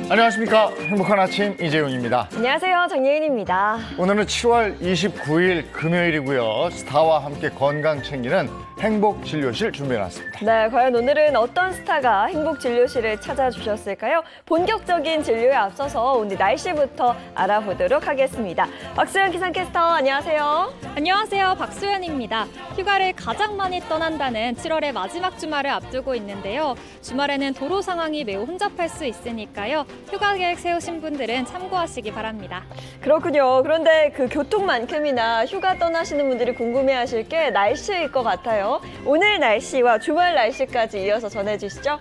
안녕하십니까. 행복한 아침 이재용입니다. 안녕하세요. 정예인입니다. 오늘은 7월 29일 금요일이고요. 스타와 함께 건강 챙기는 행복진료실 준비해놨습니다. 네, 과연 오늘은 어떤 스타가 행복진료실을 찾아주셨을까요? 본격적인 진료에 앞서서 오늘 날씨부터 알아보도록 하겠습니다. 박수연 기상캐스터, 안녕하세요. 안녕하세요. 박수연입니다. 휴가를 가장 많이 떠난다는 7월의 마지막 주말을 앞두고 있는데요. 주말에는 도로 상황이 매우 혼잡할 수 있으니까요. 휴가 계획 세우신 분들은 참고하시기 바랍니다. 그렇군요. 그런데 그 교통만큼이나 휴가 떠나시는 분들이 궁금해하실 게 날씨일 것 같아요. 오늘 날씨와 주말 날씨까지 이어서 전해주시죠.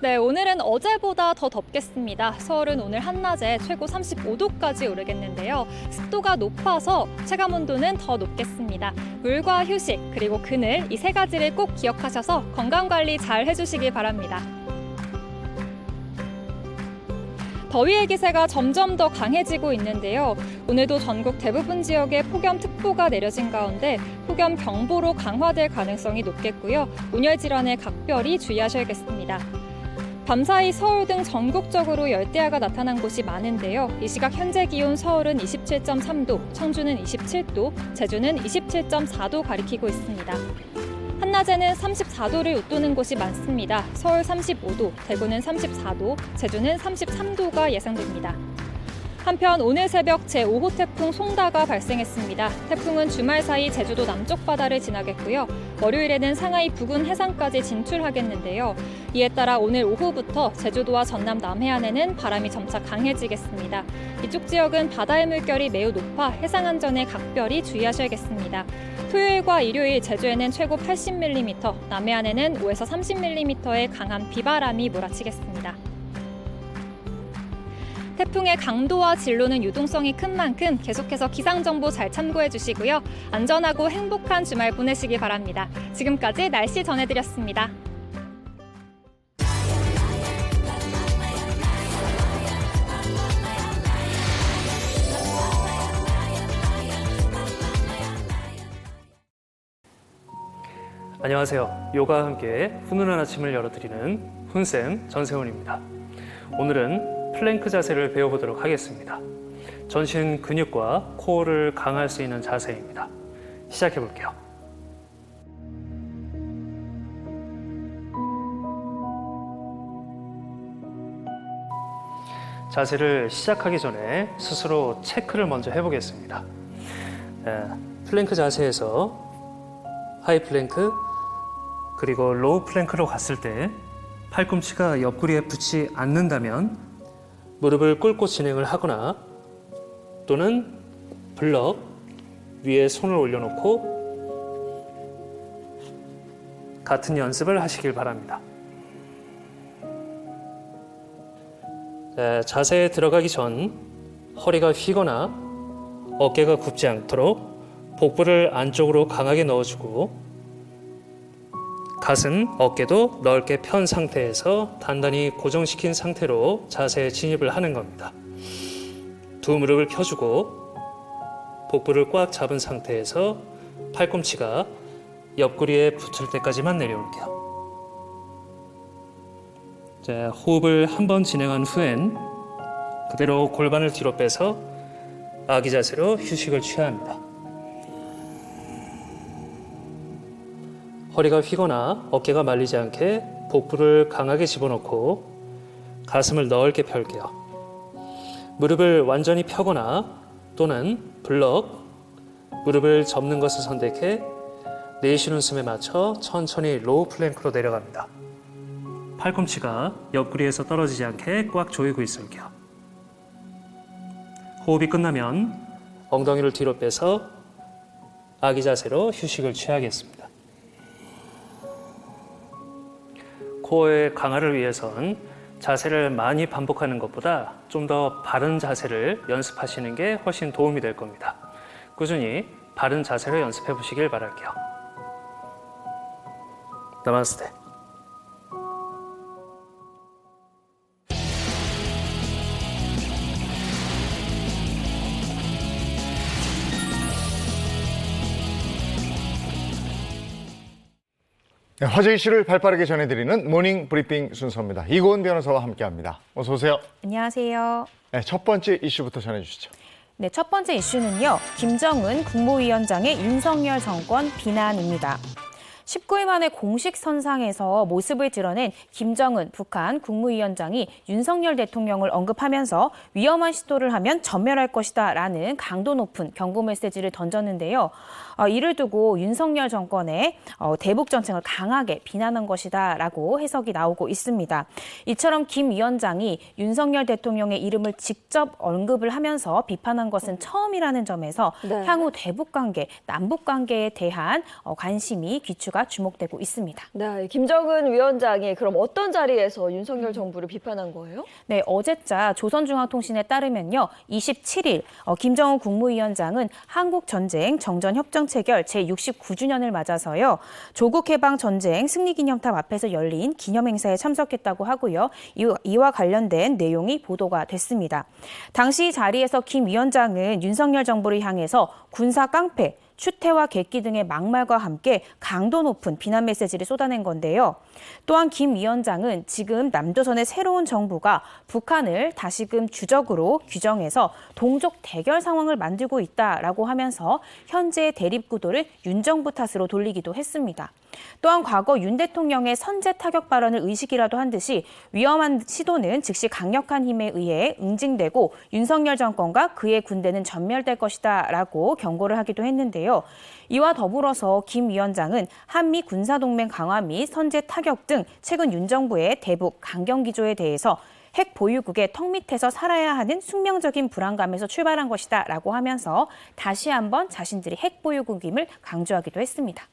네, 오늘은 어제보다 더 덥겠습니다. 서울은 오늘 한낮에 최고 35도까지 오르겠는데요. 습도가 높아서 체감온도는 더 높겠습니다. 물과 휴식, 그리고 그늘, 이 세 가지를 꼭 기억하셔서 건강관리 잘 해주시기 바랍니다. 더위의 기세가 점점 더 강해지고 있는데요. 오늘도 전국 대부분 지역에 폭염특보가 내려진 가운데 폭염경보로 강화될 가능성이 높겠고요. 온열 질환에 각별히 주의하셔야겠습니다. 밤사이 서울 등 전국적으로 열대야가 나타난 곳이 많은데요. 이 시각 현재 기온 서울은 27.3도, 청주는 27도, 제주는 27.4도 가리키고 있습니다. 한낮에는 34도를 웃도는 곳이 많습니다. 서울 35도, 대구는 34도, 제주는 33도가 예상됩니다. 한편 오늘 새벽 제5호 태풍 송다가 발생했습니다. 태풍은 주말 사이 제주도 남쪽 바다를 지나겠고요. 월요일에는 상하이 부근 해상까지 진출하겠는데요. 이에 따라 오늘 오후부터 제주도와 전남 남해안에는 바람이 점차 강해지겠습니다. 이쪽 지역은 바다의 물결이 매우 높아 해상 안전에 각별히 주의하셔야겠습니다. 토요일과 일요일 제주에는 최고 80mm, 남해안에는 5에서 30mm의 강한 비바람이 몰아치겠습니다. 태풍의 강도와 진로는 유동성이 큰 만큼 계속해서 기상정보 잘 참고해 주시고요. 안전하고 행복한 주말 보내시기 바랍니다. 지금까지 날씨 전해드렸습니다. 안녕하세요. 요가와 함께 훈훈한 아침을 열어드리는 훈쌤 전세훈입니다. 오늘은 플랭크 자세를 배워보도록 하겠습니다. 전신 근육과 코어를 강화할 수 있는 자세입니다. 시작해볼게요. 자세를 시작하기 전에 스스로 체크를 먼저 해보겠습니다. 플랭크 자세에서 하이 플랭크 그리고 로우 플랭크로 갔을 때 팔꿈치가 옆구리에 붙지 않는다면 무릎을 꿇고 진행을 하거나 또는 블럭 위에 손을 올려놓고 같은 연습을 하시길 바랍니다. 자세에 들어가기 전 허리가 휘거나 어깨가 굽지 않도록 복부를 안쪽으로 강하게 넣어주고 가슴, 어깨도 넓게 편 상태에서 단단히 고정시킨 상태로 자세에 진입을 하는 겁니다. 두 무릎을 펴주고 복부를 꽉 잡은 상태에서 팔꿈치가 옆구리에 붙을 때까지만 내려올게요. 자, 호흡을 한번 진행한 후엔 그대로 골반을 뒤로 빼서 아기 자세로 휴식을 취해야 합니다. 허리가 휘거나 어깨가 말리지 않게 복부를 강하게 집어넣고 가슴을 넓게 펼게요. 무릎을 완전히 펴거나 또는 블럭, 무릎을 접는 것을 선택해 내쉬는 숨에 맞춰 천천히 로우 플랭크로 내려갑니다. 팔꿈치가 옆구리에서 떨어지지 않게 꽉 조이고 있을게요. 호흡이 끝나면 엉덩이를 뒤로 빼서 아기 자세로 휴식을 취하겠습니다. 코어의 강화를 위해선 자세를 많이 반복하는 것보다 좀 더 바른 자세를 연습하시는 게 훨씬 도움이 될 겁니다. 꾸준히 바른 자세로 연습해 보시길 바랄게요. 나마스테. 네, 화제 이슈를 발빠르게 전해드리는 모닝 브리핑 순서입니다. 이고은 변호사와 함께합니다. 어서 오세요. 안녕하세요. 네, 첫 번째 이슈부터 전해주시죠. 네, 첫 번째 이슈는요. 김정은 국무위원장의 윤석열 정권 비난입니다. 19일 만에 공식 선상에서 모습을 드러낸 김정은 북한 국무위원장이 윤석열 대통령을 언급하면서 위험한 시도를 하면 전멸할 것이다 라는 강도 높은 경고 메시지를 던졌는데요. 이를 두고 윤석열 정권의 대북 정책을 강하게 비난한 것이다 라고 해석이 나오고 있습니다. 이처럼 김 위원장이 윤석열 대통령의 이름을 직접 언급을 하면서 비판한 것은 처음이라는 점에서 네. 향후 대북 관계, 남북 관계에 대한 관심이 귀추가 주목되고 있습니다. 네, 김정은 위원장이 그럼 어떤 자리에서 윤석열 정부를 비판한 거예요? 네, 어제자 조선중앙통신에 따르면요. 27일 김정은 국무위원장은 한국전쟁 정전협정 체결 제69주년을 맞아서요. 조국해방전쟁 승리기념탑 앞에서 열린 기념행사에 참석했다고 하고요. 이와 관련된 내용이 보도가 됐습니다. 당시 자리에서 김 위원장은 윤석열 정부를 향해서 군사 깡패, 추태와 객기 등의 막말과 함께 강도 높은 비난 메시지를 쏟아낸 건데요. 또한 김 위원장은 지금 남조선의 새로운 정부가 북한을 다시금 주적으로 규정해서 동족 대결 상황을 만들고 있다라고 하면서 현재의 대립 구도를 윤 정부 탓으로 돌리기도 했습니다. 또한 과거 윤 대통령의 선제 타격 발언을 의식이라도 한 듯이 위험한 시도는 즉시 강력한 힘에 의해 응징되고 윤석열 정권과 그의 군대는 전멸될 것이다라고 경고를 하기도 했는데요. 이와 더불어서 김 위원장은 한미 군사동맹 강화 및 선제 타격 등 최근 윤 정부의 대북 강경 기조에 대해서 핵 보유국의 턱 밑에서 살아야 하는 숙명적인 불안감에서 출발한 것이다라고 하면서 다시 한번 자신들이 핵 보유국임을 강조하기도 했습니다.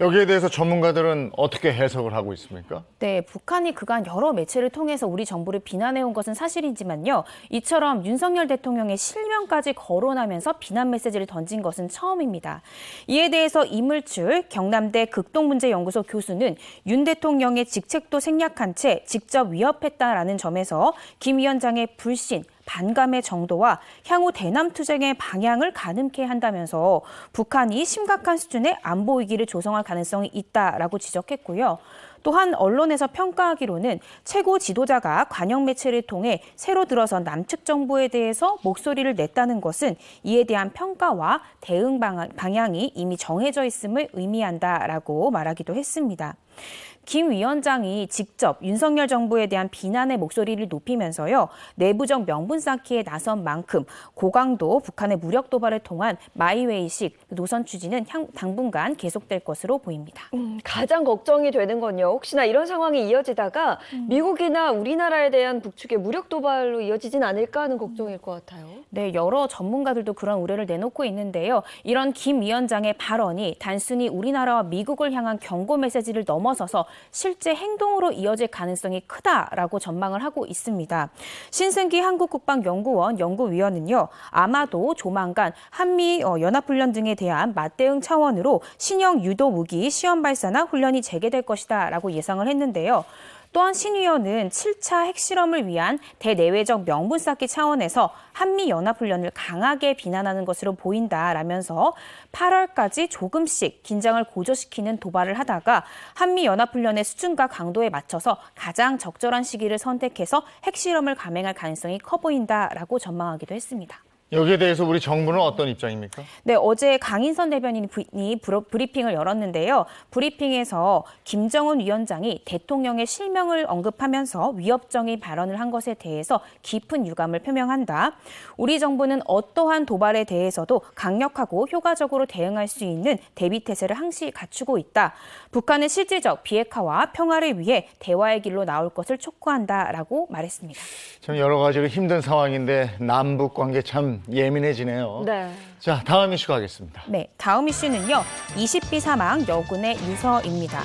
여기에 대해서 전문가들은 어떻게 해석을 하고 있습니까? 네, 북한이 그간 여러 매체를 통해서 우리 정부를 비난해온 것은 사실이지만요. 이처럼 윤석열 대통령의 실명까지 거론하면서 비난 메시지를 던진 것은 처음입니다. 이에 대해서 이물출 경남대 극동문제연구소 교수는 윤 대통령의 직책도 생략한 채 직접 위협했다라는 점에서 김 위원장의 불신, 반감의 정도와 향후 대남 투쟁의 방향을 가늠케 한다면서 북한이 심각한 수준의 안보 위기를 조성할 가능성이 있다라고 지적했고요. 또한 언론에서 평가하기로는 최고 지도자가 관영 매체를 통해 새로 들어선 남측 정부에 대해서 목소리를 냈다는 것은 이에 대한 평가와 대응 방향이 이미 정해져 있음을 의미한다라고 말하기도 했습니다. 김 위원장이 직접 윤석열 정부에 대한 비난의 목소리를 높이면서요. 내부적 명분 쌓기에 나선 만큼 고강도 북한의 무력 도발을 통한 마이웨이식 노선 추진은 당분간 계속될 것으로 보입니다. 가장 걱정이 되는 건요. 혹시나 이런 상황이 이어지다가 미국이나 우리나라에 대한 북측의 무력 도발로 이어지진 않을까 하는 걱정일 것 같아요. 네, 여러 전문가들도 그런 우려를 내놓고 있는데요. 이런 김 위원장의 발언이 단순히 우리나라와 미국을 향한 경고 메시지를 넘어서서 실제 행동으로 이어질 가능성이 크다라고 전망을 하고 있습니다. 신승기 한국국방연구원 연구위원은요. 아마도 조만간 한미 연합훈련 등에 대한 맞대응 차원으로 신형 유도 무기 시험 발사나 훈련이 재개될 것이다라고 예상을 했는데요. 또한 신 위원은 7차 핵실험을 위한 대내외적 명분 쌓기 차원에서 한미연합훈련을 강하게 비난하는 것으로 보인다라면서 8월까지 조금씩 긴장을 고조시키는 도발을 하다가 한미연합훈련의 수준과 강도에 맞춰서 가장 적절한 시기를 선택해서 핵실험을 감행할 가능성이 커 보인다라고 전망하기도 했습니다. 여기에 대해서 우리 정부는 어떤 입장입니까? 네, 어제 강인선 대변인이 브리핑을 열었는데요. 브리핑에서 김정은 위원장이 대통령의 실명을 언급하면서 위협적인 발언을 한 것에 대해서 깊은 유감을 표명한다. 우리 정부는 어떠한 도발에 대해서도 강력하고 효과적으로 대응할 수 있는 대비태세를 항시 갖추고 있다. 북한은 실질적 비핵화와 평화를 위해 대화의 길로 나올 것을 촉구한다라고 말했습니다. 참 여러 가지로 힘든 상황인데 남북 관계 참 예민해지네요. 네. 자, 다음 이슈 가겠습니다. 네, 다음 이슈는요. 20비 사망 여군의 유서입니다.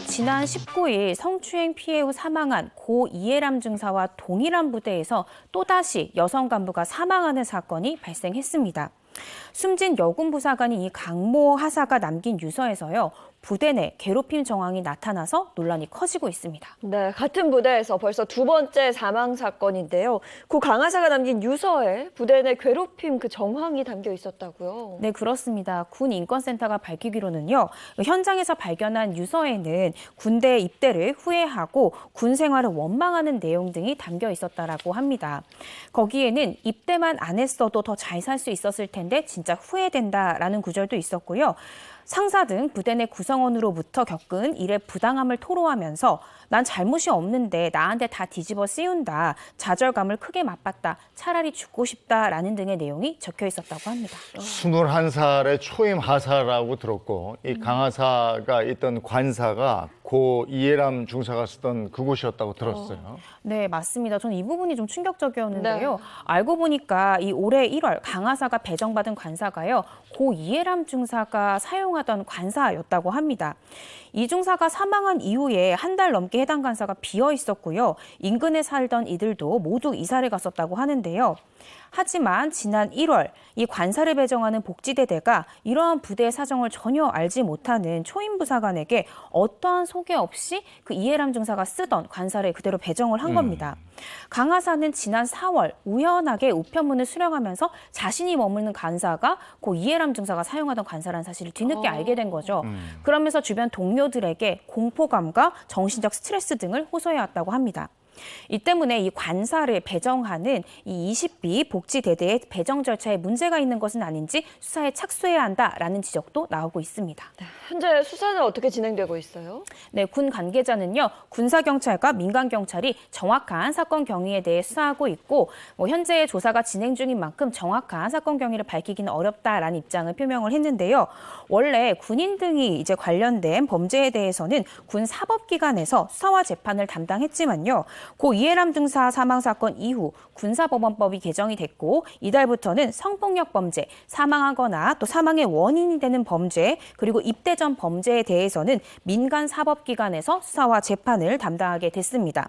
지난 19일 성추행 피해 후 사망한 고 이해람 중사와 동일한 부대에서 또다시 여성 간부가 사망하는 사건이 발생했습니다. 숨진 여군 부사관이 이 강모 하사가 남긴 유서에서요. 부대 내 괴롭힘 정황이 나타나서 논란이 커지고 있습니다. 네, 같은 부대에서 벌써 두 번째 사망 사건인데요. 고 강하사가 남긴 유서에 부대 내 괴롭힘 그 정황이 담겨 있었다고요. 네, 그렇습니다. 군 인권센터가 밝히기로는요. 현장에서 발견한 유서에는 군대 입대를 후회하고 군 생활을 원망하는 내용 등이 담겨 있었다라고 합니다. 거기에는 입대만 안 했어도 더 잘 살 수 있었을 텐데 진짜 후회된다라는 구절도 있었고요. 상사 등 부대 내 구성원으로부터 겪은 일의 부당함을 토로하면서 난 잘못이 없는데 나한테 다 뒤집어 씌운다. 좌절감을 크게 맛봤다. 차라리 죽고 싶다라는 등의 내용이 적혀 있었다고 합니다. 21살의 초임 하사라고 들었고 이 강하사가 있던 관사가 고 이해람 중사가 쓰던 그곳이었다고 들었어요. 네, 맞습니다. 저는 이 부분이 좀 충격적이었는데요. 네. 알고 보니까 이 올해 1월 강하사가 배정받은 관사가요. 고 이해람 중사가 사용하던 관사였다고 합니다. 이 중사가 사망한 이후에 한 달 넘게 해당 관사가 비어 있었고요. 인근에 살던 이들도 모두 이사를 갔었다고 하는데요. 하지만 지난 1월 이 관사를 배정하는 복지대대가 이러한 부대의 사정을 전혀 알지 못하는 초임 부사관에게 어떠한 소개 없이 그 이해람 중사가 쓰던 관사를 그대로 배정을 한 겁니다. 강하사는 지난 4월 우연하게 우편문을 수령하면서 자신이 머무는 관사가 그 이해람 중사가 사용하던 관사라는 사실을 뒤늦게 알게 된 거죠. 그러면서 주변 동료들에게 공포감과 정신적 스트레스 등을 호소해왔다고 합니다. 이 때문에 이 관사를 배정하는 이 20비 복지대대의 배정 절차에 문제가 있는 것은 아닌지 수사에 착수해야 한다라는 지적도 나오고 있습니다. 현재 수사는 어떻게 진행되고 있어요? 네, 군 관계자는요, 군사경찰과 민간경찰이 정확한 사건 경위에 대해 수사하고 있고, 현재 조사가 진행 중인 만큼 정확한 사건 경위를 밝히기는 어렵다라는 입장을 표명을 했는데요. 원래 군인 등이 이제 관련된 범죄에 대해서는 군 사법기관에서 수사와 재판을 담당했지만요. 고 이해람 중사 사망 사건 이후 군사법원법이 개정이 됐고 이달부터는 성폭력 범죄, 사망하거나 또 사망의 원인이 되는 범죄, 그리고 입대 전 범죄에 대해서는 민간 사법기관에서 수사와 재판을 담당하게 됐습니다.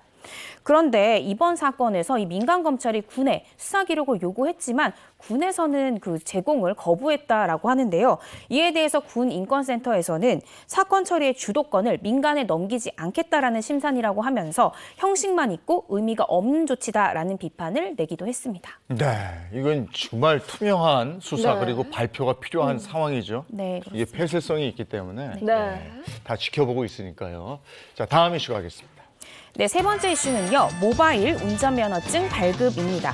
그런데 이번 사건에서 이 민간 검찰이 군에 수사 기록을 요구했지만 군에서는 그 제공을 거부했다라고 하는데요. 이에 대해서 군 인권센터에서는 사건 처리의 주도권을 민간에 넘기지 않겠다라는 심산이라고 하면서 형식만 있고 의미가 없는 조치다라는 비판을 내기도 했습니다. 네, 이건 정말 투명한 수사 네. 그리고 발표가 필요한 상황이죠. 네, 이게 그렇습니다. 폐쇄성이 있기 때문에 네. 다 지켜보고 있으니까요. 자, 다음 이슈 가겠습니다. 네, 세 번째 이슈는요. 모바일 운전면허증 발급입니다.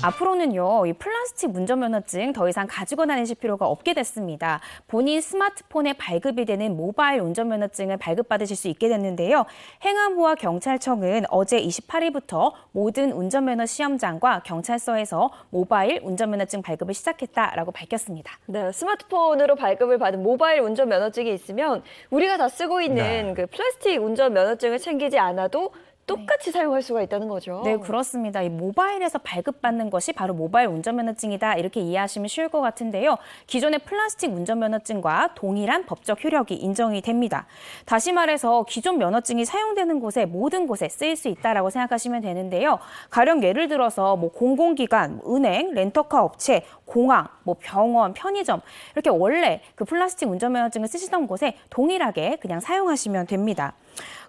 앞으로는요, 이 플라스틱 운전면허증 더 이상 가지고 다니실 필요가 없게 됐습니다. 본인 스마트폰에 발급이 되는 모바일 운전면허증을 발급받으실 수 있게 됐는데요. 행안부와 경찰청은 어제 28일부터 모든 운전면허 시험장과 경찰서에서 모바일 운전면허증 발급을 시작했다라고 밝혔습니다. 네, 스마트폰으로 발급을 받은 모바일 운전면허증이 있으면 우리가 다 쓰고 있는 네. 그 플라스틱 운전면허증을 챙기지 않아도 똑같이 사용할 수가 있다는 거죠. 네, 그렇습니다. 이 모바일에서 발급받는 것이 바로 모바일 운전면허증이다 이렇게 이해하시면 쉬울 것 같은데요. 기존의 플라스틱 운전면허증과 동일한 법적 효력이 인정이 됩니다. 다시 말해서 기존 면허증이 사용되는 곳에 모든 곳에 쓰일 수 있다라고 생각하시면 되는데요. 가령 예를 들어서 공공기관, 은행, 렌터카 업체, 공항, 병원, 편의점 이렇게 원래 그 플라스틱 운전면허증을 쓰시던 곳에 동일하게 그냥 사용하시면 됩니다.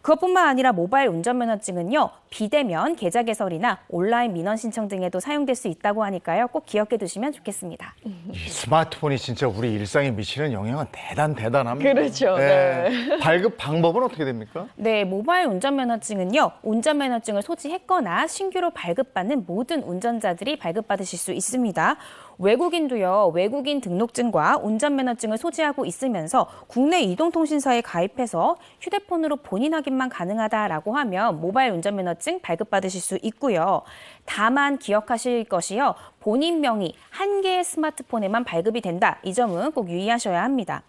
그것뿐만 아니라 모바일 운전면허증은요. 비대면 계좌 개설이나 온라인 민원 신청 등에도 사용될 수 있다고 하니까요. 꼭 기억해 두시면 좋겠습니다. 이 스마트폰이 진짜 우리 일상에 미치는 영향은 대단합니다. 그렇죠. 네. 발급 방법은 어떻게 됩니까? 네, 모바일 운전면허증은요. 운전면허증을 소지했거나 신규로 발급받는 모든 운전자들이 발급받으실 수 있습니다. 외국인도요. 외국인 등록증과 운전면허증을 소지하고 있으면서 국내 이동통신사에 가입해서 휴대폰으로 본인 확인만 가능하다라고 하면 모바일 운전면허증 발급받으실 수 있고요. 다만 기억하실 것이요. 본인 명의 한 개의 스마트폰에만 발급이 된다. 이 점은 꼭 유의하셔야 합니다.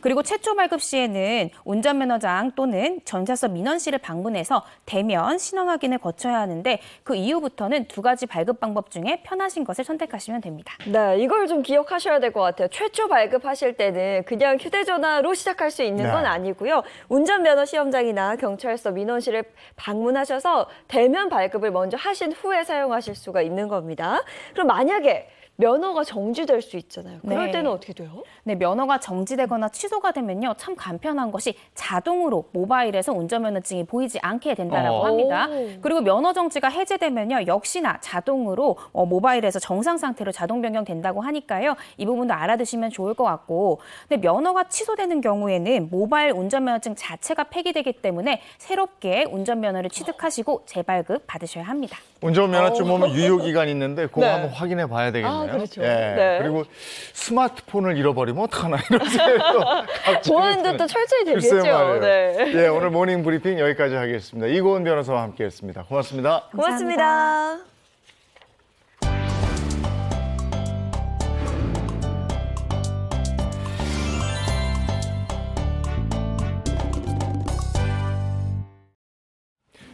그리고 최초 발급 시에는 운전면허장 또는 전차서 민원실을 방문해서 대면 신원 확인을 거쳐야 하는데 그 이후부터는 두 가지 발급 방법 중에 편하신 것을 선택하시면 됩니다. 네, 이걸 좀 기억하셔야 될 것 같아요. 최초 발급하실 때는 그냥 휴대전화로 시작할 수 있는 건 네. 아니고요. 운전면허 시험장이나 경찰서 민원실을 방문하셔서 대면 발급을 먼저 하신 후에 사용하실 수가 있는 겁니다. 그럼 만약에 면허가 정지될 수 있잖아요. 그럴 네. 때는 어떻게 돼요? 네, 면허가 정지되거나 취소가 되면요, 참 간편한 것이 자동으로 모바일에서 운전면허증이 보이지 않게 된다라고 합니다. 그리고 면허 정지가 해제되면요, 역시나 자동으로 모바일에서 정상 상태로 자동 변경된다고 하니까요, 이 부분도 알아두시면 좋을 것 같고, 근데 면허가 취소되는 경우에는 모바일 운전면허증 자체가 폐기되기 때문에 새롭게 운전면허를 취득하시고 재발급 받으셔야 합니다. 운전면허증 보면 유효기간 있는데 그거 네. 한번 확인해 봐야 되겠네요. 아, 그렇죠. 예. 네. 그리고 스마트폰을 잃어버리면 어떡하나 이런 생각도 갑자기 보안도 드는. 또 철저히 글쎄요 되겠죠. 말이에요. 네. 예, 오늘 모닝 브리핑 여기까지 하겠습니다. 이고은 변호사와 함께했습니다. 고맙습니다. 고맙습니다.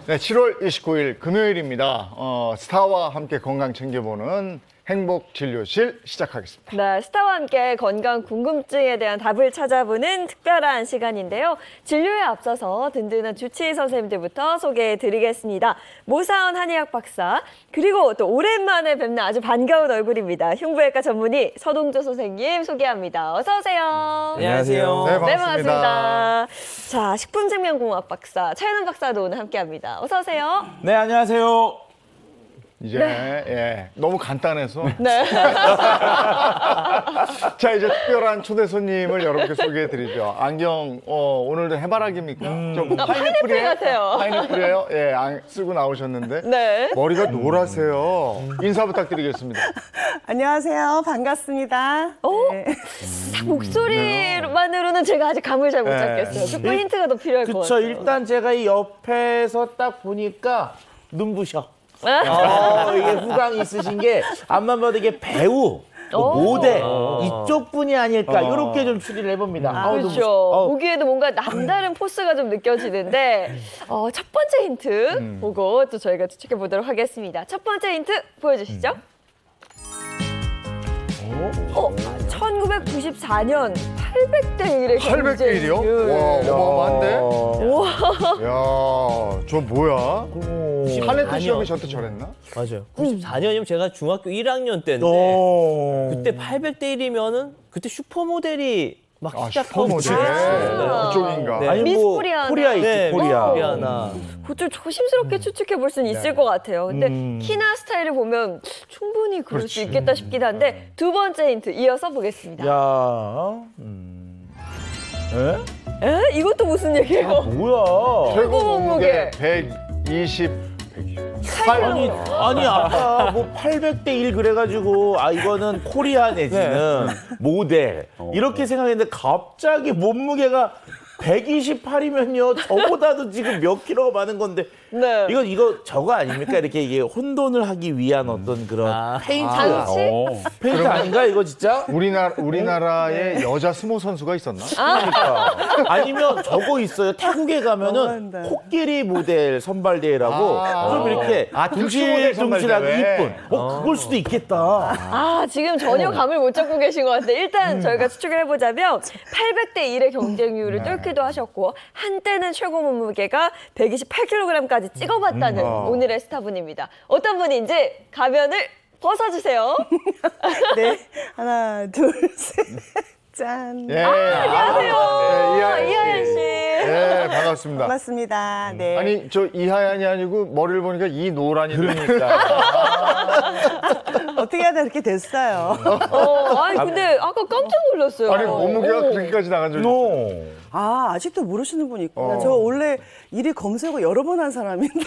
네, 7월 29일 금요일입니다. 스타와 함께 건강 챙겨보는 행복진료실 시작하겠습니다. 네, 스타와 함께 건강 궁금증에 대한 답을 찾아보는 특별한 시간인데요. 진료에 앞서서 든든한 주치의 선생님들부터 소개해드리겠습니다. 모사원 한의학 박사, 그리고 또 오랜만에 뵙는 아주 반가운 얼굴입니다. 흉부외과 전문의 서동조 선생님 소개합니다. 어서 오세요. 안녕하세요. 네, 네, 반갑습니다. 반갑습니다. 자, 식품생명공학 박사 차현은 박사도 오늘 함께합니다. 어서 오세요. 네, 안녕하세요. 이제 예, 너무 간단해서 네. 자 이제 특별한 초대 손님을 여러분께 소개해드리죠. 안경 오늘도 해바라기입니까? 좀 파인애플 같아요. 파인애플이에요? 예, 쓰고 나오셨는데 네. 머리가 노라세요. 인사 부탁드리겠습니다. 안녕하세요. 반갑습니다. 네. 목소리만으로는 제가 아직 감을 잘 못 네. 잡겠어요. 조금 힌트가 더 필요할 것 그쵸, 같아요. 일단 제가 이 옆에서 딱 보니까 눈부셔. 아. 이게 후광이 있으신 게 앞만 봐도 이게 배우, 또 모델 이쪽 분이 아닐까 이렇게 좀 추리를 해봅니다. 아우, 그렇죠. 눈부셔. 보기에도 뭔가 남다른 포스가 좀 느껴지는데 첫 번째 힌트 보고 또 저희가 추측해 보도록 하겠습니다. 첫 번째 힌트 보여주시죠. 1994년 800대 1의 800대 1이요? 와, 어마어마한데? 야, 저 뭐야? 하네트 시험이 저때 저랬나? 맞아요. 94년이면 제가 중학교 1학년 때인데 그때 800대 1이면은 그때 슈퍼모델이 막 시작하고 슈퍼모델. 아. 그쪽인가? 네. 아니 미스 뭐 코리아나. 코리아 있지, 네, 코리아. 코리아나 그거 좀 조심스럽게 추측해 볼 수는 있을 것 같아요. 근데 키나 스타일을 보면 충분히 그럴 수 있겠다 싶긴 한데 두 번째 힌트 이어서 보겠습니다. 야, 에? 이것도 무슨 얘기예요? 뭐야? 최고 몸무게. 몸무게 128. 아니 아까 뭐 800대 1 그래가지고 이거는 코리아 내지는 모델 이렇게 생각했는데 갑자기 몸무게가 128이면요 저보다도 지금 몇 킬로가 많은 건데 네. 이거 저거 아닙니까? 이렇게 이게 혼돈을 하기 위한 어떤 그런 페인트 장치? 페인트 아닌가 이거 진짜? 우리나라에 여자 스모 선수가 있었나? 그러니까. 아니면 저거 있어요. 태국에 가면은 너무한다. 코끼리 모델 선발대회라고 좀 이렇게 특수모델 둥실둥실하게 선발대회. 이쁜 그걸 수도 있겠다. 아, 지금 전혀 감을 못 잡고 계신 것 같아요. 일단 저희가 추측을 해보자면 800대 1의 경쟁률을 뚫기도 하셨고 한때는 최고 몸무게가 128kg까지 찍어봤다는 오늘의 스타분입니다. 어떤 분인지 가면을 벗어주세요. 네. 하나, 둘, 셋. 짠. 예. 안녕하세요. 이하연 씨. 예, 반갑습니다. 반갑습니다. 네. 아니 저 이하얀이 아니고 머리를 보니까 이노란이 그러니까 어떻게 하다 이렇게 됐어요. 아니 근데 아까 깜짝 놀랐어요. 아니 몸무게가 그렇게까지 나간 적이 있어요. 아직도 모르시는 분이 있구나. 저 원래 일이 검색어 여러 번 한 사람인데.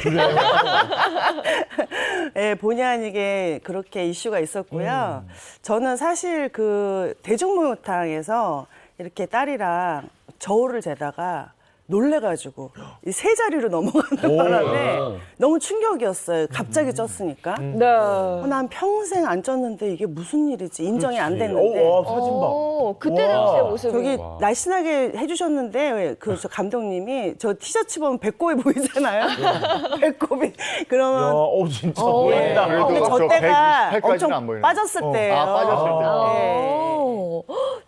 네, 본의 아니게 그렇게 이슈가 있었고요. 저는 사실 그 대중목욕탕에서 이렇게 딸이랑 저울을 재다가 놀래가지고 이 세 자리로 넘어가는 바람에 너무 충격이었어요. 갑자기 쪘으니까. 네. 난 평생 안 쪘는데 이게 무슨 일이지? 인정이 안 됐는데. 사진 봐. 그때 당시의 모습이. 저기 날씬하게 해주셨는데 저 감독님이 저 티셔츠 보면 배꼽이 보이잖아요. 배꼽이 그러면 진짜 보인다. 근데 그래도 저 저 때가 128까지는 안 엄청 보이네. 빠졌을 때예요. 빠졌을 때. 네.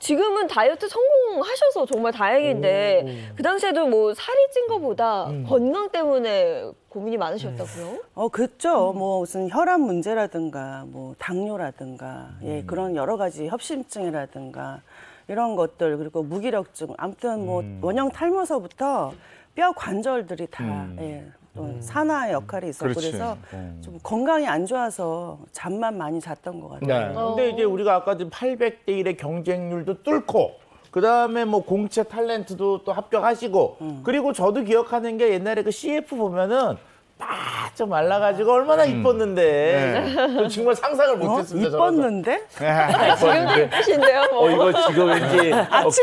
지금은 다이어트 성공하셔서 정말 다행인데 그 당시에도 뭐 살이 찐 거보다 건강 때문에 고민이 많으셨다고요? 그렇죠. 뭐 무슨 혈압 문제라든가 뭐 당뇨라든가 예, 그런 여러 가지 협심증이라든가 이런 것들 그리고 무기력증 아무튼 뭐 원형 탈모서부터 뼈 관절들이 다 예, 또 산화의 역할이 있었고 그렇지. 그래서 좀 건강이 안 좋아서 잠만 많이 잤던 것 같아요. 네. 근데 이제 우리가 아까 800대 1의 경쟁률도 뚫고 그다음에 뭐 공채 탤런트도 또 합격하시고 그리고 저도 기억하는 게 옛날에 그 CF 보면은 바짝 말라가지고 얼마나 이뻤는데 저 정말 상상을 못했습니다. 이뻤는데? 지금도 예쁘신데요, 뭐. 이거 지금 왠지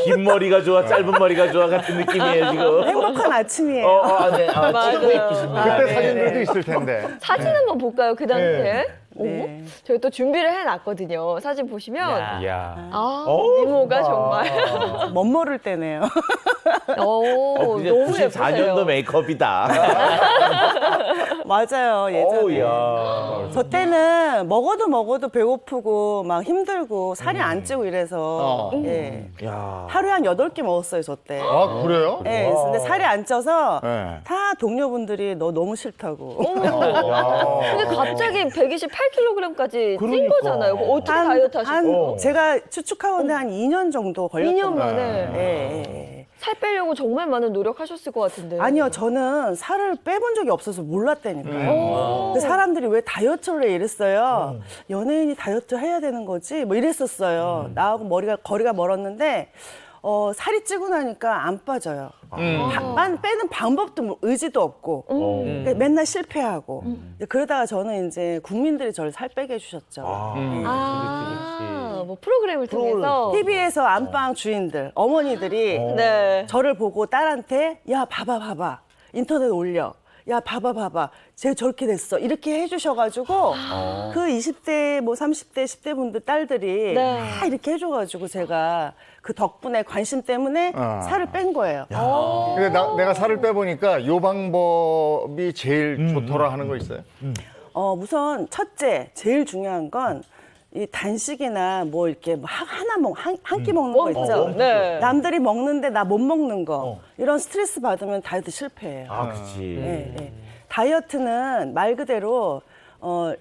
긴 머리가 좋아 짧은 머리가 좋아 같은 느낌이에요 지금. 행복한 아침이에요. 네. 지금 이쁘십니다. 그때 네. 사진들도 있을 텐데. 사진 한번 볼까요, 그 당시에? 네. 저희 또 준비를 해놨거든요. 사진 보시면 야. 아, 미모가 정말 멋 모를 때네요. 이제 너무 94년도 예쁘세요. 메이크업이다. 맞아요. 예전에. 어우야. 저 때는 먹어도 배고프고 막 힘들고 살이 안 찌고 이래서 예. 야. 하루에 한 8개 먹었어요, 저 때. 아, 그래요? 예, 근데 살이 안 쪄서 네. 다 동료분들이 너 너무 싫다고. 근데 갑자기 128kg까지 찐 그러니까. 거잖아요. 그거 어떻게 다이어트 하셨어요? 제가 추측하고는 한 2년 정도 걸렸던 2년 거예요. 만에 예. 살 빼려고 정말 많은 노력하셨을 것 같은데. 아니요, 저는 살을 빼본 적이 없어서 몰랐다니까요. 근데 사람들이 왜 다이어트를 해 이랬어요. 연예인이 다이어트 해야 되는 거지? 뭐 이랬었어요. 나하고 거리가 멀었는데 살이 찌고 나니까 안 빠져요. 빼는 방법도 뭐 의지도 없고 그러니까 맨날 실패하고 그러다가 저는 이제 국민들이 저를 살 빼게 해주셨죠. 뭐 프로그램을 통해서. TV에서 안방 주인들, 어머니들이 네. 저를 보고 딸한테 야 봐봐 인터넷 올려. 야 봐봐 쟤 저렇게 됐어 이렇게 해주셔가지고 그 20대 뭐 30대 10대 분들 딸들이 네. 다 이렇게 해줘가지고 제가 그 덕분에 관심 때문에 살을 뺀 거예요. 근데 내가 살을 빼보니까 요 방법이 제일 좋더라 하는 거 있어요? 우선 첫째 제일 중요한 건 이 단식이나 뭐 이렇게 한 끼 먹는 거 있죠. 네. 남들이 먹는데 나 못 먹는 거 이런 스트레스 받으면 다이어트 실패해요. 그치. 네. 다이어트는 말 그대로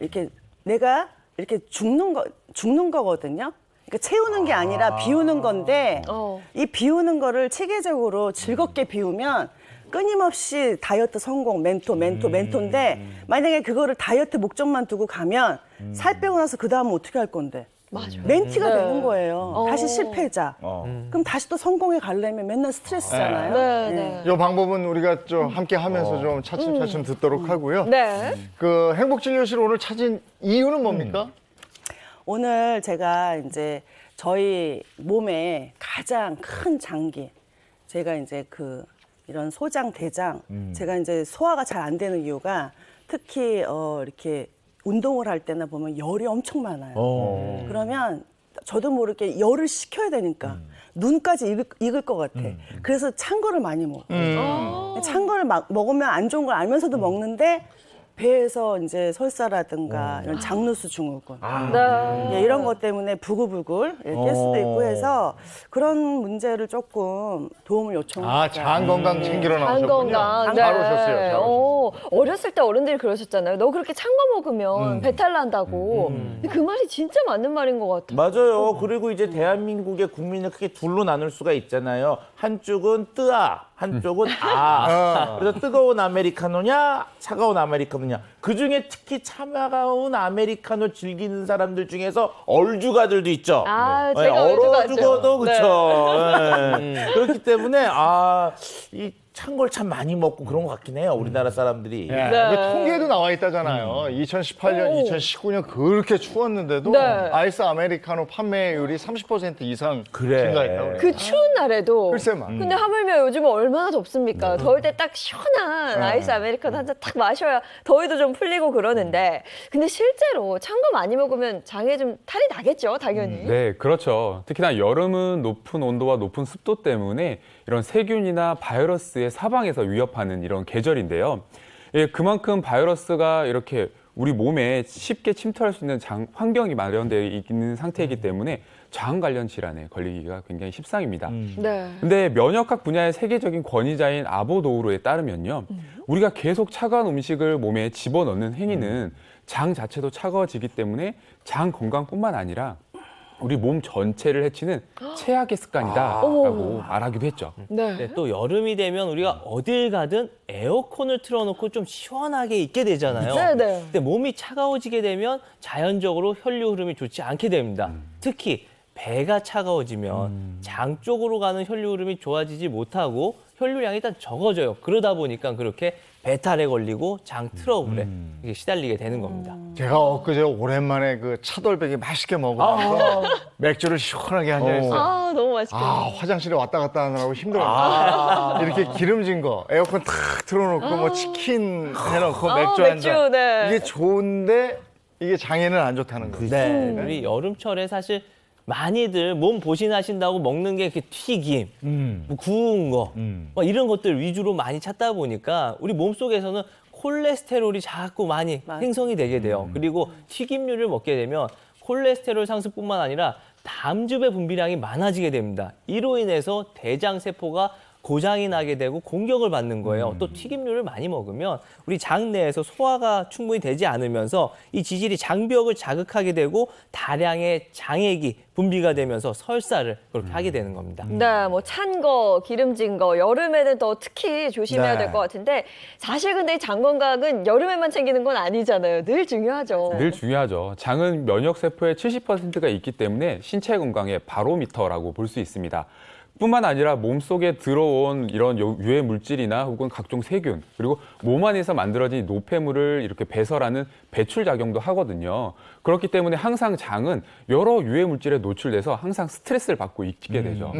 이렇게 내가 이렇게 죽는 거거든요. 그러니까 채우는 게 아니라 비우는 건데 이 비우는 거를 체계적으로 즐겁게 비우면 끊임없이 다이어트 성공 멘토인데 만약에 그거를 다이어트 목적만 두고 가면 살 빼고 나서 그 다음은 어떻게 할 건데? 맞아요. 멘티가 네. 되는 거예요. 다시 실패자. 그럼 다시 또 성공에 가려면 맨날 스트레스잖아요. 네. 요 방법은 우리가 좀 함께 하면서 좀 차츰차츰 듣도록 하고요. 네. 그 행복진료실 오늘 찾은 이유는 뭡니까? 오늘 제가 이제 저희 몸에 가장 큰 장기, 제가 이제 이런 소장, 대장, 제가 이제 소화가 잘 안 되는 이유가 특히 이렇게 운동을 할 때나 보면 열이 엄청 많아요. 그러면 저도 모르게 열을 식혀야 되니까 눈까지 익을 것 같아. 그래서 찬 거를 많이 먹어요. 찬 거를 먹으면 안 좋은 걸 알면서도 먹는데 배에서 이제 설사라든가 이런 장누수 증후군 네. 예, 이런 것 때문에 부글부글 깰 수도 있고 해서 그런 문제를 조금 도움을 요청합니다. 장 건강 챙기러 장 나오셨군요. 건강. 잘 오셨어요. 어렸을 때 어른들이 그러셨잖아요. 너 그렇게 찬 거 먹으면 배탈 난다고. 근데 그 말이 진짜 맞는 말인 것 같아요. 맞아요. 그리고 이제 대한민국의 국민을 크게 둘로 나눌 수가 있잖아요. 한쪽은 뜨아, 한쪽은 그래서 뜨거운 아메리카노냐, 차가운 아메리카노냐. 그 중에 특히 차가운 아메리카노 즐기는 사람들 중에서 얼죽아들도 있죠. 제가 얼어 얼죽아죠. 죽어도 그렇죠. 그렇기 때문에 이 찬 걸 참 많이 먹고 그런 것 같긴 해요. 우리나라 사람들이. 그 통계도 나와 있다잖아요. 2018년, 2019년 그렇게 추웠는데도 네. 아이스 아메리카노 판매율이 30% 이상 그래. 증가했다고. 그 추운 날에도. 글쎄 말. 근데 하물며 요즘은 얼마나 덥습니까? 더울 때 딱 시원한 아이스 아메리카노 한 잔 딱 마셔야 더위도 좀 풀리고 그러는데 근데 실제로 찬 거 많이 먹으면 장에 좀 탈이 나겠죠, 당연히. 네, 그렇죠. 특히나 여름은 높은 온도와 높은 습도 때문에 이런 세균이나 바이러스의 사방에서 위협하는 이런 계절인데요. 예, 그만큼 바이러스가 이렇게 우리 몸에 쉽게 침투할 수 있는 환경이 마련되어 있는 상태이기 때문에 장 관련 질환에 걸리기가 굉장히 십상입니다. 네. 근데 면역학 분야의 세계적인 권위자인 아보도우로에 따르면요. 우리가 계속 차가운 음식을 몸에 집어넣는 행위는 장 자체도 차가워지기 때문에 장 건강뿐만 아니라 우리 몸 전체를 해치는 최악의 습관이다라고 말하기도 했죠. 네. 네, 또 여름이 되면 우리가 어딜 가든 에어컨을 틀어놓고 좀 시원하게 있게 되잖아요. 네네. 근데 몸이 차가워지게 되면 자연적으로 혈류 흐름이 좋지 않게 됩니다. 특히 배가 차가워지면 장 쪽으로 가는 혈류 흐름이 좋아지지 못하고 혈류량이 일단 적어져요. 그러다 보니까 그렇게 배탈에 걸리고 장 트러블에 이게 시달리게 되는 겁니다. 제가 엊그제 오랜만에 그 차돌박이 맛있게 먹으면서 맥주를 시원하게 한잔 했어요. 아, 너무 맛있겠네요. 화장실에 왔다 갔다 하느라고 힘들어요. 이렇게 기름진 거, 에어컨 탁 틀어놓고 뭐 치킨 해놓고 맥주 한 잔. 맥주, 네. 이게 좋은데 이게 장에는 안 좋다는 거죠. 네, 우리 여름철에 사실 많이들 몸 보신하신다고 먹는 게 이렇게 튀김, 뭐 구운 거, 뭐 이런 것들 위주로 많이 찾다 보니까 우리 몸 속에서는 콜레스테롤이 자꾸 많이 생성이 되게 돼요. 그리고 튀김류를 먹게 되면 콜레스테롤 상승뿐만 아니라 담즙의 분비량이 많아지게 됩니다. 이로 인해서 대장 세포가 고장이 나게 되고 공격을 받는 거예요. 또 튀김류를 많이 먹으면 우리 장 내에서 소화가 충분히 되지 않으면서 이 지질이 장벽을 자극하게 되고 다량의 장액이 분비가 되면서 설사를 그렇게 하게 되는 겁니다. 네, 뭐 찬 거, 기름진 거, 여름에는 더 특히 조심해야 될 것 같은데 사실 근데 이 장 건강은 여름에만 챙기는 건 아니잖아요. 늘 중요하죠. 늘 중요하죠. 장은 면역 세포의 70%가 있기 때문에 신체 건강의 바로미터라고 볼 수 있습니다. 뿐만 아니라 몸속에 들어온 이런 유해 물질이나 혹은 각종 세균, 그리고 몸 안에서 만들어진 노폐물을 이렇게 배설하는 배출 작용도 하거든요. 그렇기 때문에 항상 장은 여러 유해 물질에 노출돼서 항상 스트레스를 받고 있게 되죠.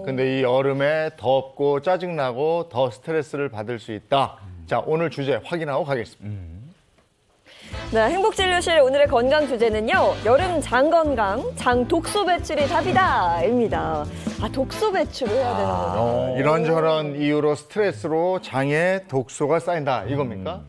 근데 이 여름에 덥고 짜증나고 더 스트레스를 받을 수 있다. 자, 오늘 주제 확인하고 가겠습니다. 네, 행복진료실 오늘의 건강 주제는요. 여름 장 건강, 장 독소 배출이 답이다입니다. 아, 독소 배출을 해야 되는 거죠. 이런저런 이유로 스트레스로 장에 독소가 쌓인다. 이겁니까?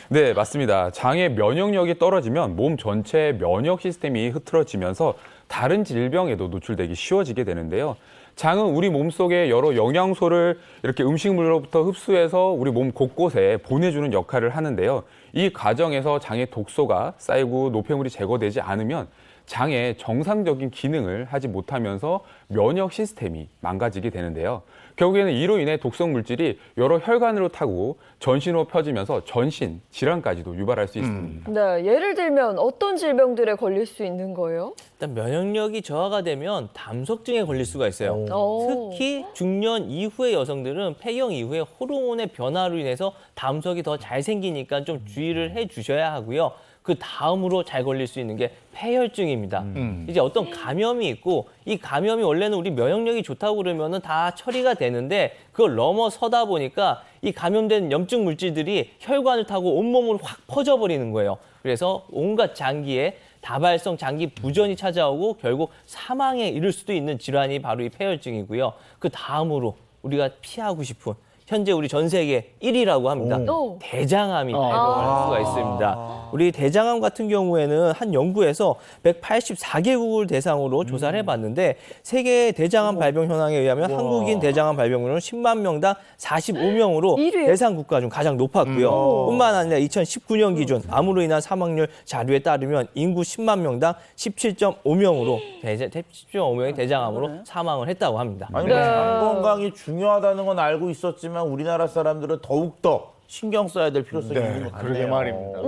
네, 맞습니다. 장의 면역력이 떨어지면 몸 전체의 면역 시스템이 흐트러지면서 다른 질병에도 노출되기 쉬워지게 되는데요. 장은 우리 몸속에 여러 영양소를 이렇게 음식물로부터 흡수해서 우리 몸 곳곳에 보내주는 역할을 하는데요. 이 과정에서 장의 독소가 쌓이고 노폐물이 제거되지 않으면 장의 정상적인 기능을 하지 못하면서 면역 시스템이 망가지게 되는데요. 결국에는 이로 인해 독성 물질이 여러 혈관으로 타고 전신으로 펴지면서 전신 질환까지도 유발할 수 있습니다. 네, 예를 들면 어떤 질병들에 걸릴 수 있는 거예요? 일단 면역력이 저하가 되면 담석증에 걸릴 수가 있어요. 오. 특히 중년 이후의 여성들은 폐경 이후에 호르몬의 변화로 인해서 담석이 더 잘 생기니까 좀 주의를 해 주셔야 하고요. 그 다음으로 잘 걸릴 수 있는 게 폐혈증입니다. 이제 어떤 감염이 있고 이 감염이 원래는 우리 면역력이 좋다고 그러면은 다 처리가 되는데 그걸 넘어서다 보니까 이 감염된 염증 물질들이 혈관을 타고 온몸으로 확 퍼져버리는 거예요. 그래서 온갖 장기에 다발성 장기 부전이 찾아오고 결국 사망에 이를 수도 있는 질환이 바로 이 폐혈증이고요. 그 다음으로 우리가 피하고 싶은 현재 우리 전 세계 1위라고 합니다. 오. 대장암이 발병할 수가 있습니다. 우리 대장암 같은 경우에는 한 연구에서 184개국을 대상으로 조사를 해봤는데 세계 대장암 발병 현황에 의하면 한국인 대장암 발병률은 10만 명당 45명으로 1위요? 대상 국가 중 가장 높았고요. 뿐만 아니라 2019년 기준 암으로 인한 사망률 자료에 따르면 인구 10만 명당 17.5명으로 17.5명이 대장암으로 사망을 했다고 합니다. 아니, 장 건강이 중요하다는 건 알고 있었지만 우리나라 사람들은 더욱더 신경 써야 될 필요성이 있는 것 같네요. 그러게 말입니다.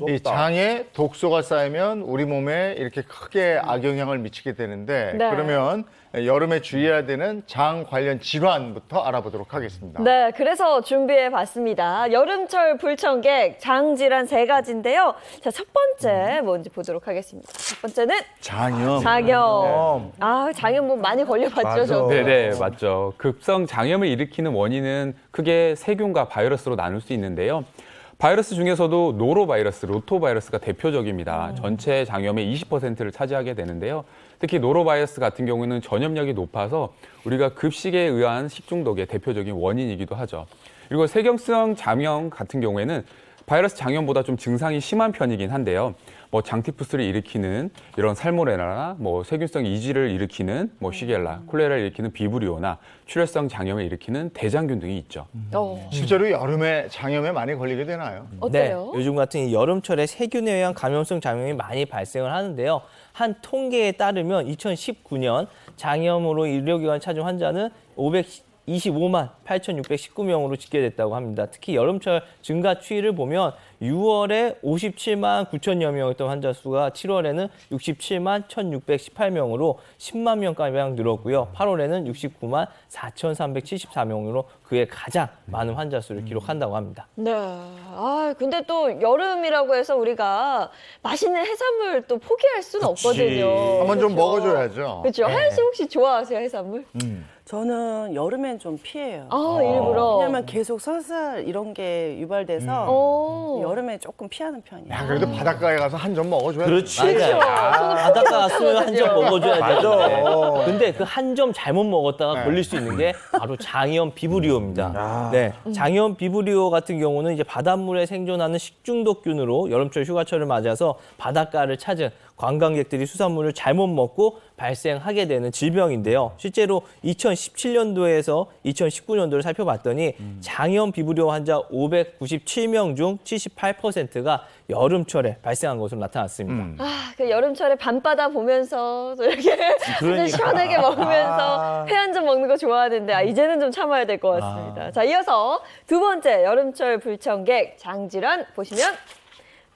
이 장에 독소가 쌓이면 우리 몸에 이렇게 크게 악영향을 미치게 되는데 네. 그러면 여름에 주의해야 되는 장 관련 질환부터 알아보도록 하겠습니다. 네, 그래서 준비해 봤습니다. 여름철 불청객 장질환 3가지인데요. 자, 첫 번째 먼저 보도록 하겠습니다. 첫 번째는 장염. 장염. 아, 장염 뭐 많이 걸려봤죠, 저도. 네네, 맞죠. 급성 장염을 일으키는 원인은 크게 세균과 바이러스로 나눌 수 있는데요. 바이러스 중에서도 노로바이러스, 로토바이러스가 대표적입니다. 전체 장염의 20%를 차지하게 되는데요. 특히 노로바이러스 같은 경우는 전염력이 높아서 우리가 급식에 의한 식중독의 대표적인 원인이기도 하죠. 그리고 세균성 장염 같은 경우에는 바이러스 장염보다 좀 증상이 심한 편이긴 한데요. 뭐 장티푸스를 일으키는 이런 살모넬라나 뭐 세균성 이지를 일으키는 뭐 시겔라, 콜레라를 일으키는 비브리오나 출혈성 장염을 일으키는 대장균 등이 있죠. 실제로 여름에 장염에 많이 걸리게 되나요? 어때요? 네, 요즘 같은 이 여름철에 세균에 의한 감염성 장염이 많이 발생을 하는데요. 한 통계에 따르면 2019년 장염으로 의료기관 찾은 환자는 525만 8,619명으로 집계됐다고 합니다. 특히 여름철 증가 추이를 보면 6월에 57만 9천여 명이었던 환자 수가 7월에는 67만 1,618명으로 10만 명가량 늘었고요. 8월에는 69만 4,374명으로 그의 가장 많은 환자 수를 기록한다고 합니다. 네. 아, 근데 또 여름이라고 해서 우리가 맛있는 해산물 또 포기할 수는 없거든요. 한번 좀 그렇죠? 먹어줘야죠. 그렇죠. 하연 씨 혹시 좋아하세요, 해산물? 저는 여름엔 좀 피해요. 아, 일부러. 왜냐면 계속 설사 이런 게 유발돼서 오. 여름에 조금 피하는 편이에요. 야, 그래도 바닷가에 가서 한 점 먹어줘야지. 그렇지. 맞아요. 바닷가 갔으면 한 점 먹어줘야 맞아. 되는데. 근데 그 한 점 잘못 먹었다가 걸릴 수 있는 게 바로 장염 비브리오입니다. 네, 장염 비브리오 같은 경우는 이제 바닷물에 생존하는 식중독균으로 여름철 휴가철을 맞아서 바닷가를 찾은 관광객들이 수산물을 잘못 먹고 발생하게 되는 질병인데요. 실제로 2017년도에서 2019년도를 살펴봤더니 장염 비브리오 환자 597명 중 78%가 여름철에 발생한 것으로 나타났습니다. 아, 그 여름철에 밤바다 보면서 또 이렇게 그러니까. 시원하게 먹으면서 회 한 점 먹는 거 좋아하는데 이제는 좀 참아야 될 것 같습니다. 자, 이어서 두 번째 여름철 불청객 장질환 보시면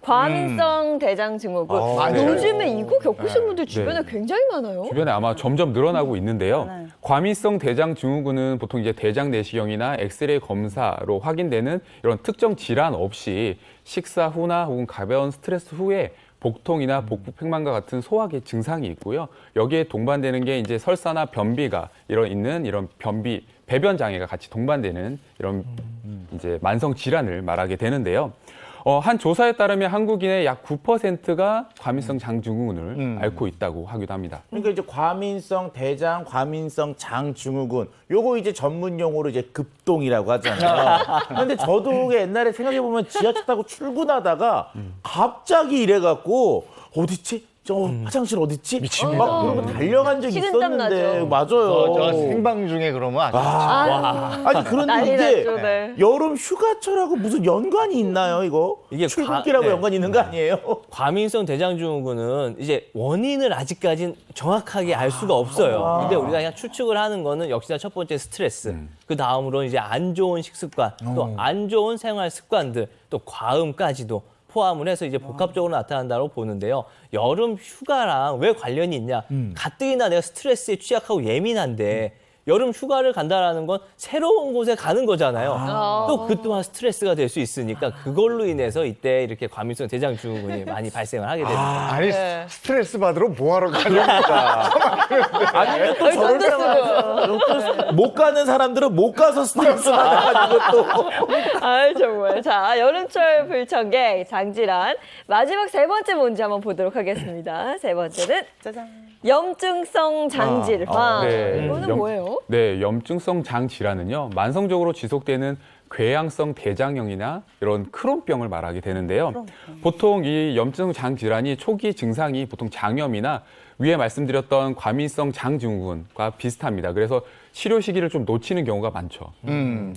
과민성 대장증후군. 맞아요. 요즘에 이거 겪으신 분들 주변에 굉장히 많아요. 주변에 아마 점점 늘어나고 있는데요. 과민성 대장증후군은 보통 이제 대장 내시경이나 엑스레이 검사로 확인되는 이런 특정 질환 없이 식사 후나 혹은 가벼운 스트레스 후에 복통이나 복부 팽만과 같은 소화기 증상이 있고요. 여기에 동반되는 게 이제 설사나 변비가 이런 변비 배변 장애가 같이 동반되는 이런 이제 만성 질환을 말하게 되는데요. 한 조사에 따르면 한국인의 약 9%가 과민성 장증후군을 앓고 있다고 하기도 합니다. 그러니까 이제 과민성 대장, 과민성 장증후군. 요거 이제 전문 용어로 이제 급동이라고 하잖아요. 근데 저도 옛날에 생각해 보면 지하철 타고 출근하다가 갑자기 이래갖고 어딨지? 저 화장실 어딨지? 미칩니다. 막 그러고 달려간 적이 식은땀 있었는데 나죠. 맞아요. 저 생방 중에 그러면 아주 아니 그런데 난리 이게 났죠, 네. 여름 휴가철하고 무슨 연관이 있나요, 이거? 이게 출근길하고 네. 연관이 있는 거 아니에요? 과민성 대장증후군은 이제 원인을 아직까지는 정확하게 알 수가 없어요. 근데 우리가 그냥 추측을 하는 거는 역시나 첫 번째 스트레스, 그 다음으로 이제 안 좋은 식습관, 또 안 좋은 생활 습관들, 또 과음까지도 포함을 해서 이제 복합적으로 나타난다고 보는데요. 여름 휴가랑 왜 관련이 있냐? 가뜩이나 내가 스트레스에 취약하고 예민한데 여름 휴가를 간다라는 건 새로운 곳에 가는 거잖아요. 또 그 또한 스트레스가 될 수 있으니까 그걸로 인해서 이때 이렇게 과민성 대장증후군이 많이 발생을 하게 됩니다. 아니 스트레스 받으러 뭐하러 가냐니까. 아니면 또 저럴 때가 못 가는 사람들은 못 가서 스트레스 받아가지고 또. 아, 정말. 자, 여름철 불청객 장질환. 마지막 세 번째 뭔지 한번 보도록 하겠습니다. 세 번째는 짜잔. 염증성 장질환. 네. 이거는 뭐예요? 네, 염증성 장 질환은요. 만성적으로 지속되는 궤양성 대장염이나 이런 크론병을 말하게 되는데요. 보통 이 염증성 장 질환이 초기 증상이 보통 장염이나 위에 말씀드렸던 과민성 장증후군과 비슷합니다. 그래서 치료 시기를 좀 놓치는 경우가 많죠.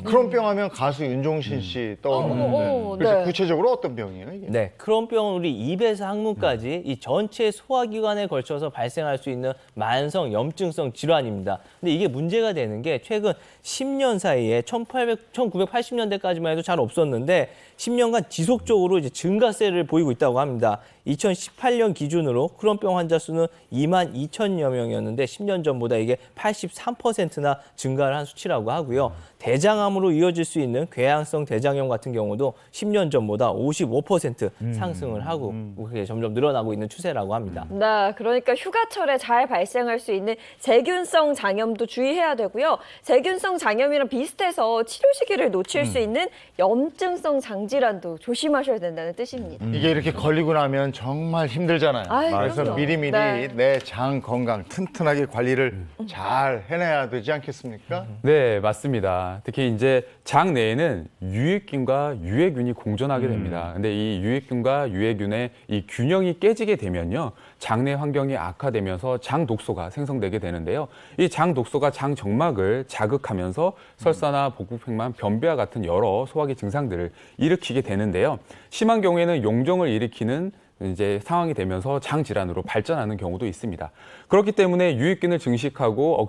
크론병 하면 가수 윤종신 씨 떠오르는데. 그래서 네. 구체적으로 어떤 병이에요, 이게? 네, 크론병은 우리 입에서 항문까지 이 전체 소화기관에 걸쳐서 발생할 수 있는 만성 염증성 질환입니다. 근데 이게 문제가 되는 게 최근 10년 사이에 1980년대까지만 해도 잘 없었는데 10년간 지속적으로 이제 증가세를 보이고 있다고 합니다. 2018년 기준으로 크론병 환자 수는 2만 2천여 명이었는데 10년 전보다 이게 83%나 증가를 한 수치라고 하고요. 대장암으로 이어질 수 있는 궤양성 대장염 같은 경우도 10년 전보다 55% 상승을 하고 그게 점점 늘어나고 있는 추세라고 합니다. 네, 그러니까 휴가철에 잘 발생할 수 있는 세균성 장염도 주의해야 되고요. 세균성 장염이랑 비슷해서 치료 시기를 놓칠 수 있는 염증성 장질환 장질환도 조심하셔야 된다는 뜻입니다. 이게 이렇게 걸리고 나면 정말 힘들잖아요. 아이, 그래서 그럼요. 미리미리 네. 내 장 건강 튼튼하게 관리를 잘 해내야 되지 않겠습니까? 네, 맞습니다. 특히 이제 장 내에는 유익균과 유해균이 공존하게 됩니다. 근데 이 유익균과 유해균의 이 균형이 깨지게 되면요. 장내 환경이 악화되면서 장 독소가 생성되게 되는데요. 이 장 독소가 장 정막을 자극하면서 설사나 복부팽만, 변비와 같은 여러 소화기 증상들을 일으키게 되는데요. 심한 경우에는 용종을 일으키는 이제 상황이 되면서 장 질환으로 발전하는 경우도 있습니다. 그렇기 때문에 유익균을 증식하고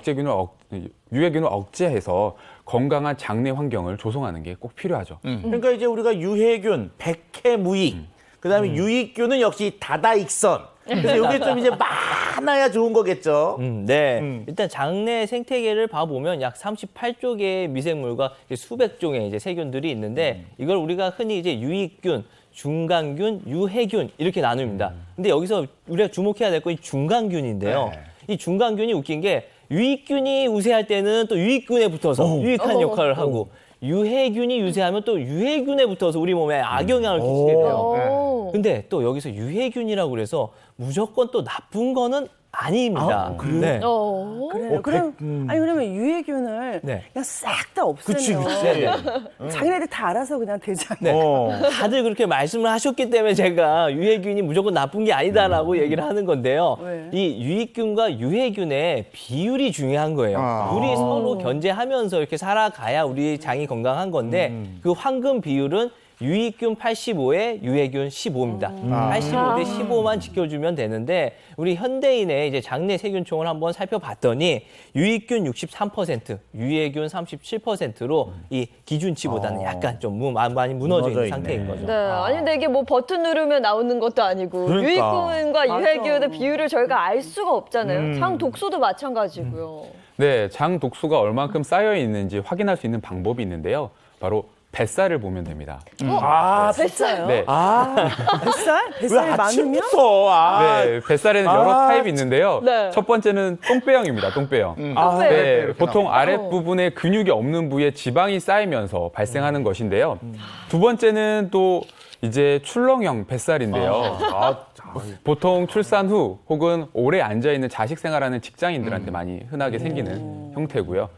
유해균을 억제해서 건강한 장내 환경을 조성하는 게 꼭 필요하죠. 그러니까 이제 우리가 유해균, 백해무익, 그다음에 유익균은 역시 다다익선. 그래서 이게 좀 이제 많아야 좋은 거겠죠. 네. 일단 장내 생태계를 봐보면 약 38조 개의 미생물과 수백 종의 이제 세균들이 있는데 이걸 우리가 흔히 이제 유익균, 중간균, 유해균 이렇게 나눕니다. 근데 여기서 우리가 주목해야 될 건 이 중간균인데요. 이 중간균이 웃긴 게 유익균이 우세할 때는 또 유익균에 붙어서 유익한 역할을 하고 유해균이 유세하면 또 유해균에 붙어서 우리 몸에 악영향을 끼치게 돼요. 근데 또 여기서 유해균이라고 그래서 무조건 또 나쁜 거는 아닙니다. 네. 그래요. 그럼 아니 그러면 유해균을 네. 그냥 싹 다 그치, 없애면 그치. 자기네들 다 알아서 그냥 되지 않나요? 네. 다들 그렇게 말씀을 하셨기 때문에 제가 유해균이 무조건 나쁜 게 아니다라고 얘기를 하는 건데요. 왜? 이 유익균과 유해균의 비율이 중요한 거예요. 우리 서로 견제하면서 이렇게 살아가야 우리 장이 건강한 건데 그 황금 비율은 유익균 85에 유해균 15입니다. 85대 15만 지켜주면 되는데 우리 현대인의 이제 장내 세균총을 한번 살펴봤더니 유익균 63%, 유해균 37%로 이 기준치보다는 약간 좀 많이 무너져 있는 무너져 상태인 있네. 거죠. 네, 아니 근데 이게 뭐 버튼 누르면 나오는 것도 아니고 그러니까. 유익균과 맞아. 유해균의 비율을 저희가 알 수가 없잖아요. 장 독소도 마찬가지고요. 네, 장 독소가 얼만큼 쌓여 있는지 확인할 수 있는 방법이 있는데요. 바로 뱃살을 보면 됩니다. 아, 뱃살요? 네. 뱃살? 왜 뱃살이 많으면? 아침부터? 네, 뱃살에는 여러 타입이 있는데요. 네. 첫 번째는 똥배형입니다. 똥배형. 네, 보통 아랫부분에 근육이 없는 부위에 지방이 쌓이면서 발생하는 것인데요. 두 번째는 또 이제 출렁형 뱃살인데요. 보통 출산 후 혹은 오래 앉아 있는 자식 생활하는 직장인들한테 많이 흔하게 생기는 형태고요.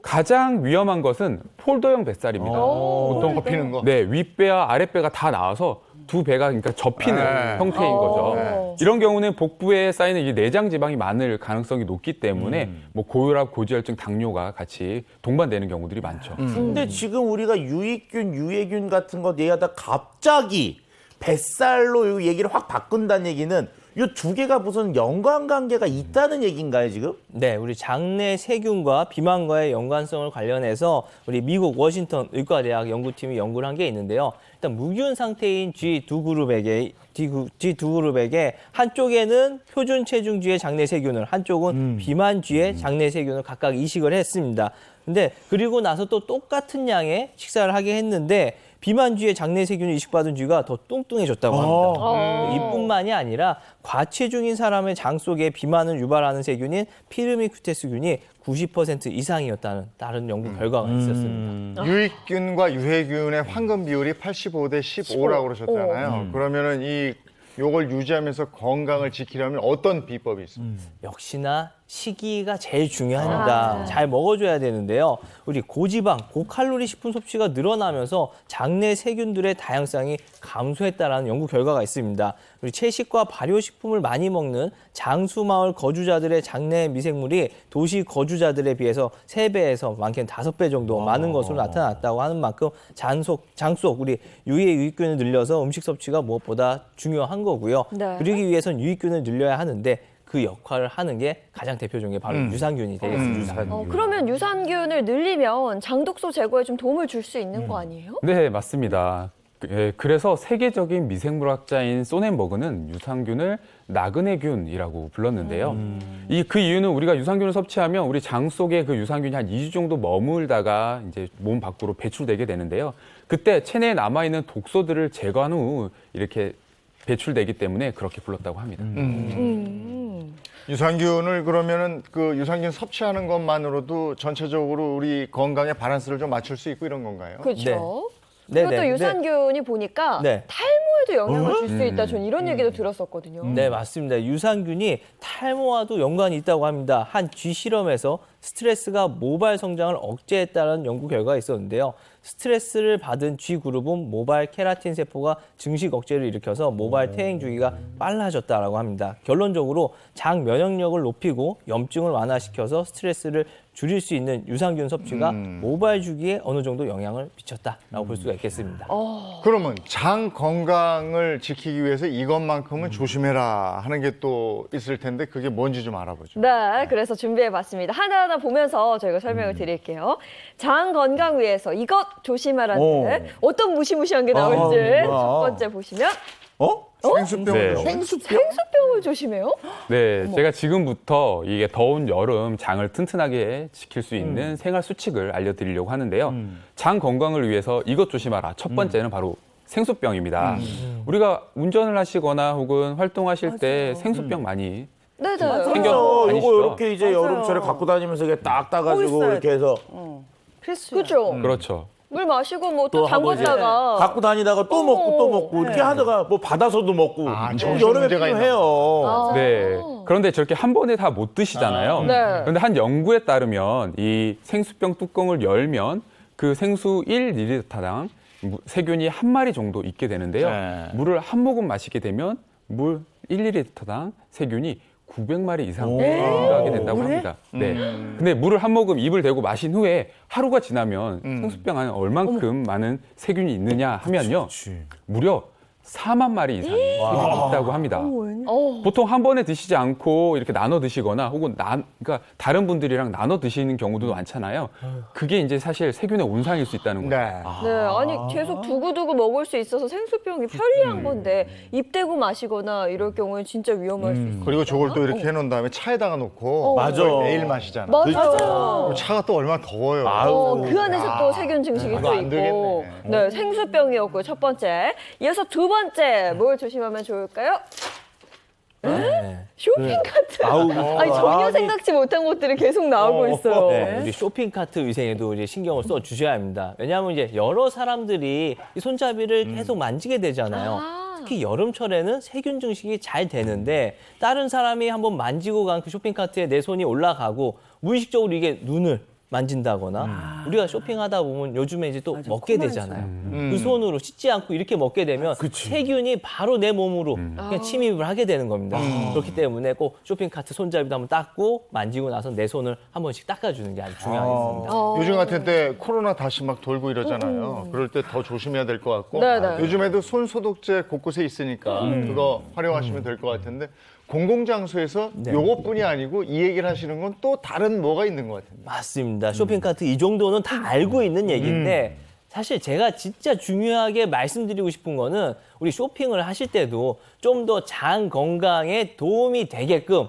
가장 위험한 것은 폴더형 뱃살입니다. 보통 접히는 거. 네, 윗배와 아랫배가 다 나와서 두 배가 그러니까 접히는 네. 형태인 거죠. 이런 경우는 복부에 쌓이는 이 내장 지방이 많을 가능성이 높기 때문에 뭐 고혈압, 고지혈증, 당뇨가 같이 동반되는 경우들이 많죠. 근데 지금 우리가 유익균, 유해균 같은 거 얘기하다 갑자기 뱃살로 이 얘기를 확 바꾼다는 얘기는 이 두 개가 무슨 연관관계가 있다는 얘기인가요, 지금? 네, 우리 장내 세균과 비만과의 연관성을 관련해서 우리 미국 워싱턴 의과대학 연구팀이 연구를 한 게 있는데요. 일단 무균 상태인 G2 그룹에게 한쪽에는 표준 체중주의 장내 세균을, 한쪽은 비만주의 장내 세균을 각각 이식을 했습니다. 근데 그리고 나서 또 똑같은 양의 식사를 하게 했는데 비만주의 장내 세균을 이식받은 쥐가 더 뚱뚱해졌다고 합니다. 이뿐만이 아니라 과체중인 사람의 장 속에 비만을 유발하는 세균인 피르미큐테스균이 90% 이상이었다는 다른 연구 결과가 있었습니다. 유익균과 유해균의 황금 비율이 85대 15라고 그러셨잖아요. 그러면은 요걸 유지하면서 건강을 지키려면 어떤 비법이 있습니까? 역시나 식이가 제일 중요합니다. 잘 먹어줘야 되는데요. 우리 고지방, 고칼로리 식품 섭취가 늘어나면서 장내 세균들의 다양성이 감소했다라는 연구 결과가 있습니다. 우리 채식과 발효식품을 많이 먹는 장수마을 거주자들의 장내 미생물이 도시 거주자들에 비해서 3배에서 많게는 5배 정도 많은 것으로 나타났다고 하는 만큼 장 속 우리 유해균을 늘려서 음식 섭취가 무엇보다 중요한 거고요. 네. 그러기 위해선 유익균을 늘려야 하는데 그 역할을 하는 게 가장 대표적인 게 바로 유산균이 되겠습니다. 그러면 유산균을 늘리면 장독소 제거에 좀 도움을 줄 수 있는 거 아니에요? 네, 맞습니다. 그래서 세계적인 미생물학자인 소넨버그는 유산균을 나그네균이라고 불렀는데요. 그 이유는 우리가 유산균을 섭취하면 우리 장 속에 그 유산균이 한 2주 정도 머물다가 이제 몸 밖으로 배출되게 되는데요. 그때 체내에 남아있는 독소들을 제거한 후 이렇게 배출되기 때문에 그렇게 불렀다고 합니다. 유산균을 그러면은 그 유산균 섭취하는 것만으로도 전체적으로 우리 건강의 밸런스를 좀 맞출 수 있고 이런 건가요? 그렇죠. 그리고 또 네네. 유산균이 보니까 네. 탈모에도 영향을 줄 수 있다. 전 이런 얘기도 들었었거든요. 네, 맞습니다. 유산균이 탈모와도 연관이 있다고 합니다. 한 쥐 실험에서 스트레스가 모발 성장을 억제했다는 연구 결과가 있었는데요. 스트레스를 받은 쥐 그룹은 모발 케라틴 세포가 증식 억제를 일으켜서 모발 퇴행 주기가 빨라졌다라고 합니다. 결론적으로 장 면역력을 높이고 염증을 완화시켜서 스트레스를 줄일 수 있는 유산균 섭취가 모발 주기에 어느 정도 영향을 미쳤다라고 볼 수가 있겠습니다. 그러면 장 건강을 지키기 위해서 이것만큼은 조심해라 하는 게 또 있을 텐데 그게 뭔지 좀 알아보죠. 네, 그래서 준비해봤습니다. 하나하나 보면서 저희가 설명을 드릴게요. 장 건강 위해서 이것 조심하라는 어떤 무시무시한 게 나올지 첫 번째 보시면 생수병을 네. 생수병을 조심해요? 네, 제가 지금부터 이게 더운 여름 장을 튼튼하게 지킬 수 있는 생활 수칙을 알려드리려고 하는데요. 장 건강을 위해서 이것 조심하라. 첫 번째는 바로 생수병입니다. 우리가 운전을 하시거나 혹은 활동하실 때 생수병 많이 네, 챙겨 이거 다니시죠? 이렇게 이제 맞아요. 여름철에 갖고 다니면서 이게 딱 따가지고 있어요. 이렇게 해서 필수야. 그렇죠. 그렇죠. 물 마시고 뭐 또 또 한번 담궜다가 갖고 다니다가 또 먹고 또 먹고 네. 이렇게 하다가 뭐 받아서도 먹고 정신 여름에 문제가 있나 필요해요. 네. 그런데 저렇게 한 번에 다 못 드시잖아요. 네. 그런데 한 연구에 따르면 이 생수병 뚜껑을 열면 그 생수 1ml당 세균이 한 마리 정도 있게 되는데요. 네. 물을 한 모금 마시게 되면 물 1ml당 세균이 900마리 이상 증가하게 된다고 합니다. 네. 근데 물을 한 모금 입을 대고 마신 후에 하루가 지나면 생수병 안에 얼만큼 많은 세균이 있느냐 하면요. 무려 4만 마리 이상이 있다고 합니다. 보통 한 번에 드시지 않고 이렇게 나눠 드시거나 혹은 그러니까 다른 분들이랑 나눠 드시는 경우도 많잖아요. 그게 이제 사실 세균의 온상일 수 있다는 거죠. 네. 네, 아니 계속 두고두고 먹을 수 있어서 생수병이 편리한 건데 입 대고 마시거나 이럴 경우엔 진짜 위험할 수 있어요. 그리고 저걸 또 이렇게 해놓은 다음에 차에다가 놓고 맞아. 그걸 매일 마시잖아. 맞아요. 그럼 차가 또 얼마나 더워요. 그 안에서 또 세균 증식이 이거 또 안 있고. 되겠네. 네, 생수병이었고요. 첫 번째. 이어서 두 번째 뭘 조심하면 좋을까요? 네. 쇼핑 카트. 아우, 아니 전혀 생각지 못한 것들이 계속 나오고 있어요. 네, 우리 쇼핑카트 위생에도 이제 신경을 써 주셔야 합니다. 왜냐하면 이제 여러 사람들이 이 손잡이를 계속 만지게 되잖아요. 특히 여름철에는 세균 증식이 잘 되는데 다른 사람이 한번 만지고 간 그 쇼핑카트에 내 손이 올라가고 무의식적으로 이게 눈을 만진다거나 우리가 쇼핑하다 보면 요즘에 이제 또 먹게 되잖아요. 그 손으로 씻지 않고 이렇게 먹게 되면 세균이 바로 내 몸으로 그냥 침입을 하게 되는 겁니다. 그렇기 때문에 꼭 쇼핑카트 손잡이도 한번 닦고 만지고 나서 내 손을 한 번씩 닦아주는 게 아주 중요하겠습니다. 요즘 같은 때 코로나 다시 막 돌고 이러잖아요. 그럴 때 더 조심해야 될 것 같고 네네. 요즘에도 손 소독제 곳곳에 있으니까 그거 활용하시면 될 것 같은데 공공장소에서 요것뿐이 아니고 이 얘기를 하시는 건 또 다른 뭐가 있는 것 같은데. 맞습니다. 쇼핑카트 이 정도는 다 알고 있는 얘기인데 사실 제가 진짜 중요하게 말씀드리고 싶은 거는 우리 쇼핑을 하실 때도 좀 더 장 건강에 도움이 되게끔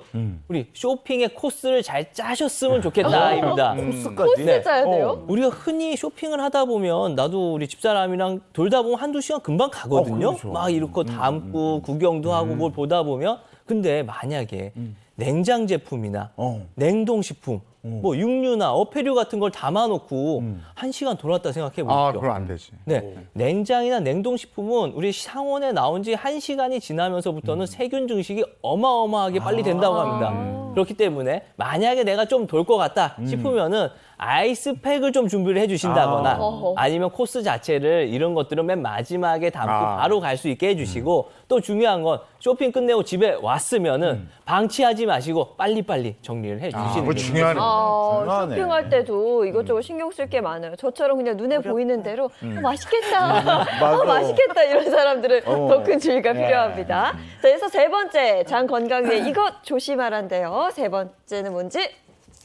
우리 쇼핑의 코스를 잘 짜셨으면 좋겠다입니다. 코스 짜야 돼요? 우리가 흔히 쇼핑을 하다 보면 나도 우리 집사람이랑 돌다 보면 한두 시간 금방 가거든요. 그렇죠. 막 이렇게 담고 구경도 하고 뭘 보다 보면 근데 만약에 냉장 제품이나 냉동식품 뭐 육류나 어패류 같은 걸 담아놓고 한 시간 돌았다 생각해 보십시오. 아, 그럼 안 되지. 네, 냉장이나 냉동식품은 우리 상온에 나온 지 1시간이 지나면서부터는 세균 증식이 어마어마하게 빨리 된다고 합니다. 그렇기 때문에 만약에 내가 좀 돌 것 같다 싶으면은 아이스팩을 좀 준비를 해주신다거나 아니면 코스 자체를 이런 것들은 맨 마지막에 담고 바로 갈 수 있게 해주시고 또 중요한 건 쇼핑 끝내고 집에 왔으면은 방치하지 마시고 빨리빨리 정리를 해주시는 그거 게 중요하네. 중요하네. 쇼핑할 때도 이것저것 신경 쓸 게 많아요. 저처럼 그냥 눈에 보이는 대로 맛있겠다, 맛있겠다 이런 사람들은 더 큰 주의가 필요합니다. 자, 그래서 세 번째 장 건강에 이것 조심하란데요. 세 번째는 뭔지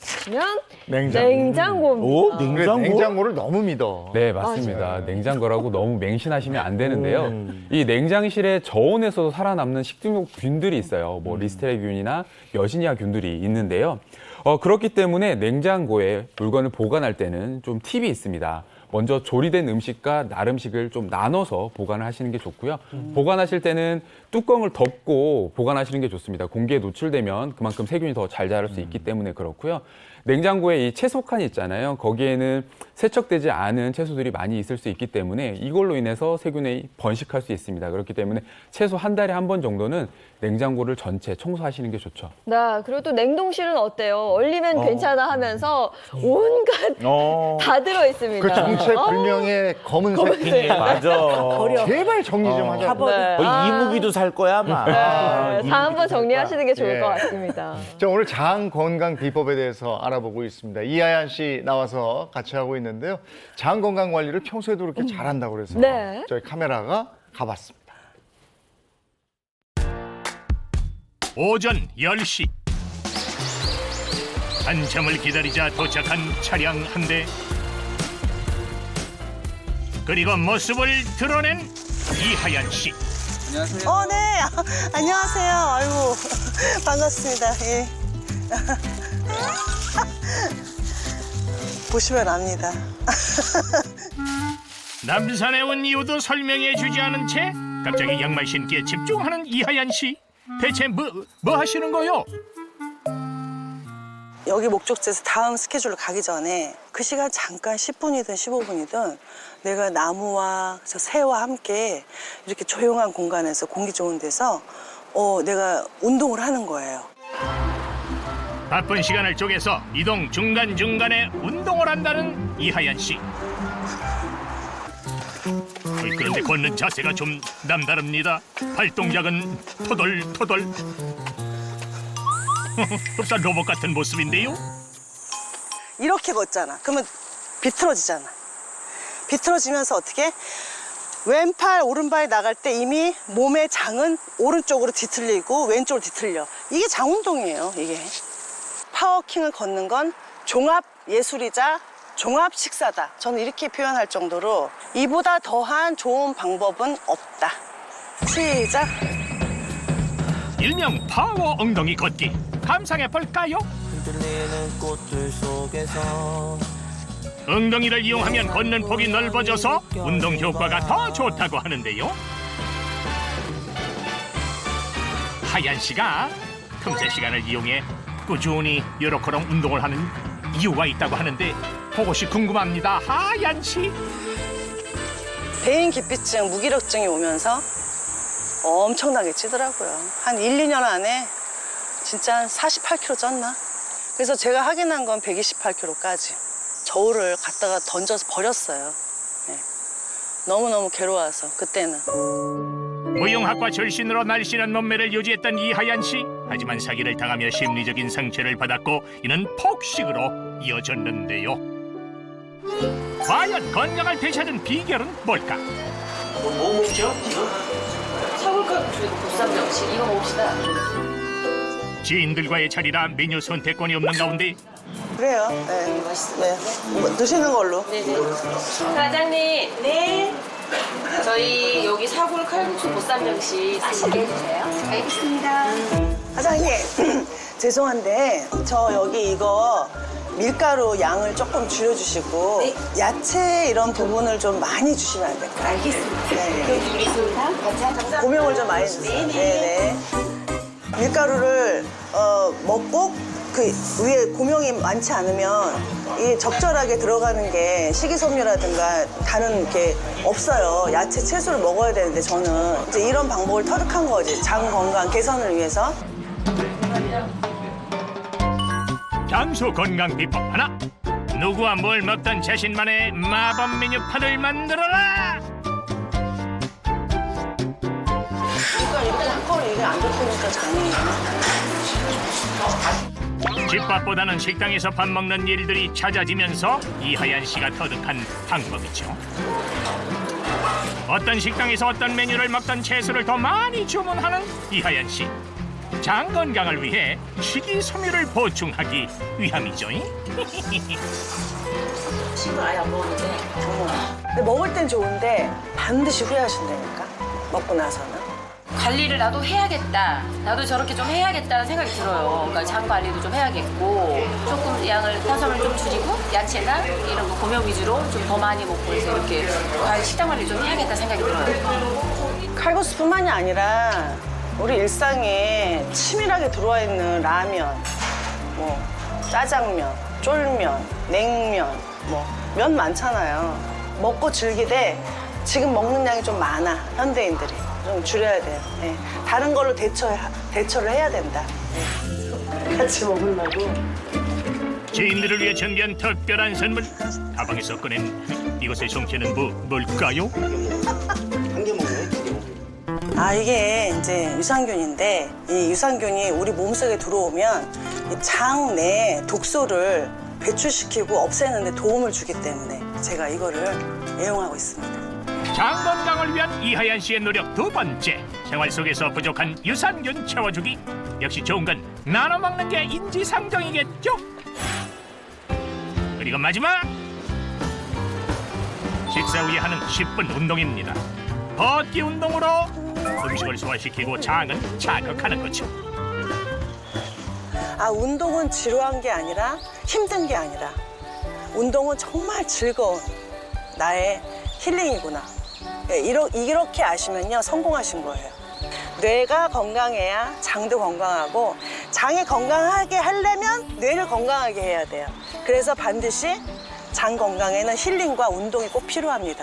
보시면 냉장고입니다. 오, 그래, 냉장고? 냉장고를 너무 믿어. 네, 맞습니다. 냉장고라고 너무 맹신하시면 안 되는데요. 이 냉장실에 저온에서도 살아남는 식중독균들이 있어요. 뭐 리스테리아균이나 여지니아균들이 있는데요. 그렇기 때문에 냉장고에 물건을 보관할 때는 좀 팁이 있습니다. 먼저 조리된 음식과 날 음식을 좀 나눠서 보관을 하시는 게 좋고요. 보관하실 때는 뚜껑을 덮고 보관하시는 게 좋습니다. 공기에 노출되면 그만큼 세균이 더 잘 자랄 수 있기 때문에 그렇고요. 냉장고에 이 채소 칸이 있잖아요. 거기에는 세척되지 않은 채소들이 많이 있을 수 있기 때문에 이걸로 인해서 세균이 번식할 수 있습니다. 그렇기 때문에 최소 한 달에 한 번 정도는 냉장고를 전체 청소하시는 게 좋죠. 네, 그리고 또 냉동실은 어때요? 얼리면 괜찮아 하면서 온갖 다 들어 있습니다. 그 정체불명의 검은색 비닐. 맞아. 제발 정리 좀 하자. 네. 이무기도 살 거야 아마. 네, 다 한번 정리하시는 게 좋을 예. 것 같습니다. 자, 오늘 장 건강 비법에 대해서 알아보고 있습니다. 이하얀 씨 나와서 같이 하고 있는데요. 장 건강 관리를 평소에도 그렇게 잘한다고 그래서 네. 저희 카메라가 가봤습니다. 오전 10시 한참을 기다리자 도착한 차량 한 대. 그리고 모습을 드러낸 이하얀 씨. 네. 안녕하세요. 아이고, 반갑습니다. 예. 보시면 압니다. 남산에 온 이유도 설명해 주지 않은 채 갑자기 양말 신기에 집중하는 이하얀 씨. 대체 뭐 하시는 거요? 여기 목적지에서 다음 스케줄로 가기 전에 그 시간 잠깐 10분이든 15분이든 내가 나무와 저 새와 함께 이렇게 조용한 공간에서 공기 좋은 데서 내가 운동을 하는 거예요. 바쁜 시간을 쪼개서 이동 중간중간에 운동을 한다는 이하얀 씨. 그런데 걷는 자세가 좀 남다릅니다. 발동작은 토돌토돌. 흡사 로봇 같은 모습인데요. 이렇게 걷잖아. 그러면 비틀어지잖아. 비틀어지면서 어떻게? 왼팔, 오른발 나갈 때 이미 몸의 장은 오른쪽으로 뒤틀리고 왼쪽으로 뒤틀려. 이게 장 운동이에요, 이게. 파워킹을 걷는 건 종합 예술이자 종합 식사다. 저는 이렇게 표현할 정도로 이보다 더한 좋은 방법은 없다. 시작. 일명 파워 엉덩이 걷기. 감상해 볼까요? 엉덩이를 이용하면 걷는 폭이 넓어져서 운동 효과가 더 좋다고 하는데요. 하얀 씨가 틈새 시간을 이용해 꾸준히 요렇게럼 운동을 하는 이유가 있다고 하는데 그것이 궁금합니다. 하얀 씨. 배인 기피증, 무기력증이 오면서 엄청나게 찌더라고요. 한 1, 2년 안에 진짜 한 48kg 쪘나? 그래서 제가 확인한 건 128kg까지. 저울을 갖다가 던져서 버렸어요. 네. 너무너무 괴로워서 그때는. 무용학과 출신으로 날씬한 몸매를 유지했던 이하얀 씨. 하지만 사기를 당하며 심리적인 상처를 받았고 이는 폭식으로 이어졌는데요. 과연 건강을 되찾은 비결은 뭘까? 뭐 먹죠? 사골칼국수 보쌈정식 이거 먹읍시다. 지인들과의 자리라 메뉴 선택권이 없는 가운데 그래요. 네. 맛있어요. 네. 뭐, 드시는 걸로. 네네. 사장님. 네. 저희 여기 사골 칼국수 보쌈정식 맛있게 해주세요. 알겠습니다. 사장님, 죄송한데 저 여기 이거 밀가루 양을 조금 줄여주시고 네. 야채 이런 부분을 좀 많이 주시면 안 될까요? 알겠습니다. 네. 그럼 드리겠습니다. 같이 하자. 고명을 좀 많이 주세요. 네네. 밀가루를 먹고 그 위에 고명이 많지 않으면 이게 적절하게 들어가는 게 식이섬유라든가 다른 게 없어요. 야채, 채소를 먹어야 되는데 저는 이제 이런 방법을 터득한 거지. 장 건강 개선을 위해서. 장수 건강 비법 하나. 누구와 뭘 먹던 자신만의 마법 메뉴판을 만들어라. 그러니까 이렇게 한꺼번에 이게 안 좋다니까 장이. 집밥보다는 식당에서 밥 먹는 일들이 잦아지면서 이하얀 씨가 터득한 방법이죠. 어떤 식당에서 어떤 메뉴를 먹던 채소를 더 많이 주문하는 이하얀 씨. 장 건강을 위해 식이섬유를 보충하기 위함이죠. 식을 아예 안 먹었는데. 근데 먹을 땐 좋은데 반드시 후회하신다니까. 먹고 나서는. 관리를 나도 해야겠다. 나도 저렇게 좀 해야겠다는 생각이 들어요. 그러니까 장 관리도 좀 해야겠고 조금 양을 탄수화물 좀 줄이고 야채나 이런 거 고명 위주로 좀 더 많이 먹고 해서 이렇게 식단 관리 좀 해야겠다 생각이 들어요. 칼국수뿐만이 아니라 우리 일상에 치밀하게 들어와 있는 라면, 뭐 짜장면, 쫄면, 냉면, 뭐 면 많잖아요. 먹고 즐기되 지금 먹는 양이 좀 많아. 현대인들이 좀 줄여야 돼요. 네. 다른 걸로 대처를 해야 된다. 네. 같이 먹으려고. 지인들을 위해 준비한 특별한 선물. 가방에서 꺼낸 이것의 정체는 뭘까요? 아, 이게 이제 유산균인데 이 유산균이 우리 몸속에 들어오면 장 내 독소를 배출시키고 없애는 데 도움을 주기 때문에 제가 이거를 애용하고 있습니다. 장 건강을 위한 이하연 씨의 노력 두 번째. 생활 속에서 부족한 유산균 채워주기. 역시 좋은 건 나눠 먹는 게 인지상정이겠죠? 그리고 마지막. 식사 후에 하는 10분 운동입니다. 걷기 운동으로 음식을 소화시키고 장을 자극하는 거죠. 아, 운동은 지루한 게 아니라 힘든 게 아니라 운동은 정말 즐거운 나의 힐링이구나. 이렇게 아시면요 성공하신 거예요. 뇌가 건강해야 장도 건강하고 장이 건강하게 하려면 뇌를 건강하게 해야 돼요. 그래서 반드시 장 건강에는 힐링과 운동이 꼭 필요합니다.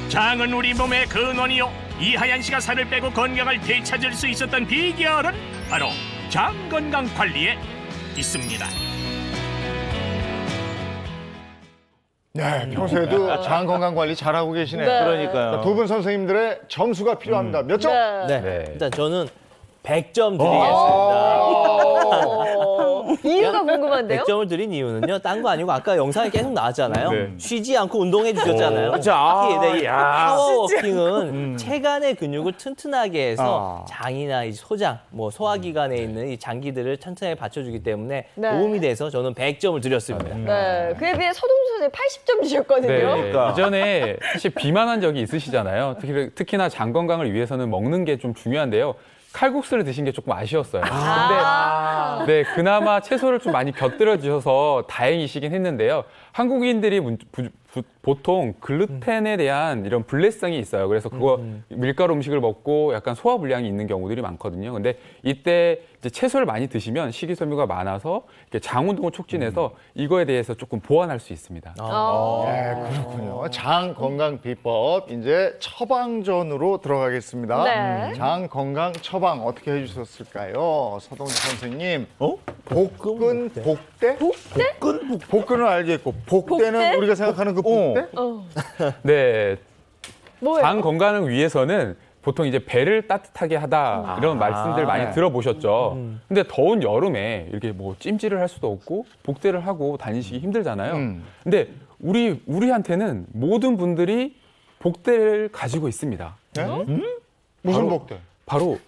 장은 우리 몸의 근원이요. 이하연 씨가 살을 빼고 건강을 되찾을 수 있었던 비결은 바로 장 건강 관리에 있습니다. 네, 평소에도 장 건강 관리 잘하고 계시네요. 네. 그러니까요. 두 분 선생님들의 점수가 필요합니다. 몇 점? 네. 네. 일단 저는 100점 드리겠습니다. 이유가 궁금한데요? 100점을 드린 이유는요. 딴 거 아니고 아까 영상에 계속 나왔잖아요. 네. 쉬지 않고 운동해 주셨잖아요. 자, 특히 네, 이 야. 파워워킹은 체간의 근육을 튼튼하게 해서 장이나 이 소장, 뭐 소화기관에 있는 이 장기들을 튼튼하게 받쳐주기 때문에 네. 도움이 돼서 저는 100점을 드렸습니다. 네. 그에 비해 서동수 선생님 80점 주셨거든요. 네, 그러니까. 이전에 사실 비만한 적이 있으시잖아요. 특히나 장 건강을 위해서는 먹는 게 좀 중요한데요. 칼국수를 드신 게 조금 아쉬웠어요. 근데 네, 그나마 채소를 좀 많이 곁들여 주셔서 다행이시긴 했는데요. 한국인들이 보통 글루텐에 대한 이런 불내성이 있어요. 그래서 그거 밀가루 음식을 먹고 약간 소화 불량이 있는 경우들이 많거든요. 근데 이때 이제 채소를 많이 드시면 식이섬유가 많아서 이렇게 장 운동을 촉진해서 이거에 대해서 조금 보완할 수 있습니다. 네, 그렇군요. 장 건강 비법 이제 처방전으로 들어가겠습니다. 네. 장 건강 처방 어떻게 해주셨을까요, 서동주 선생님? 복근, 복대? 복근은 알겠고 복대는 복대? 우리가 생각하는 그 복대? 네, 뭐예요? 장 건강을 위해서는 보통 이제 배를 따뜻하게 하다 이런 말씀들 많이 들어보셨죠. 근데 더운 여름에 이렇게 뭐 찜질을 할 수도 없고 복대를 하고 다니시기 힘들잖아요. 근데 우리한테는 모든 분들이 복대를 가지고 있습니다. 네? 무슨 바로- 복대? 바로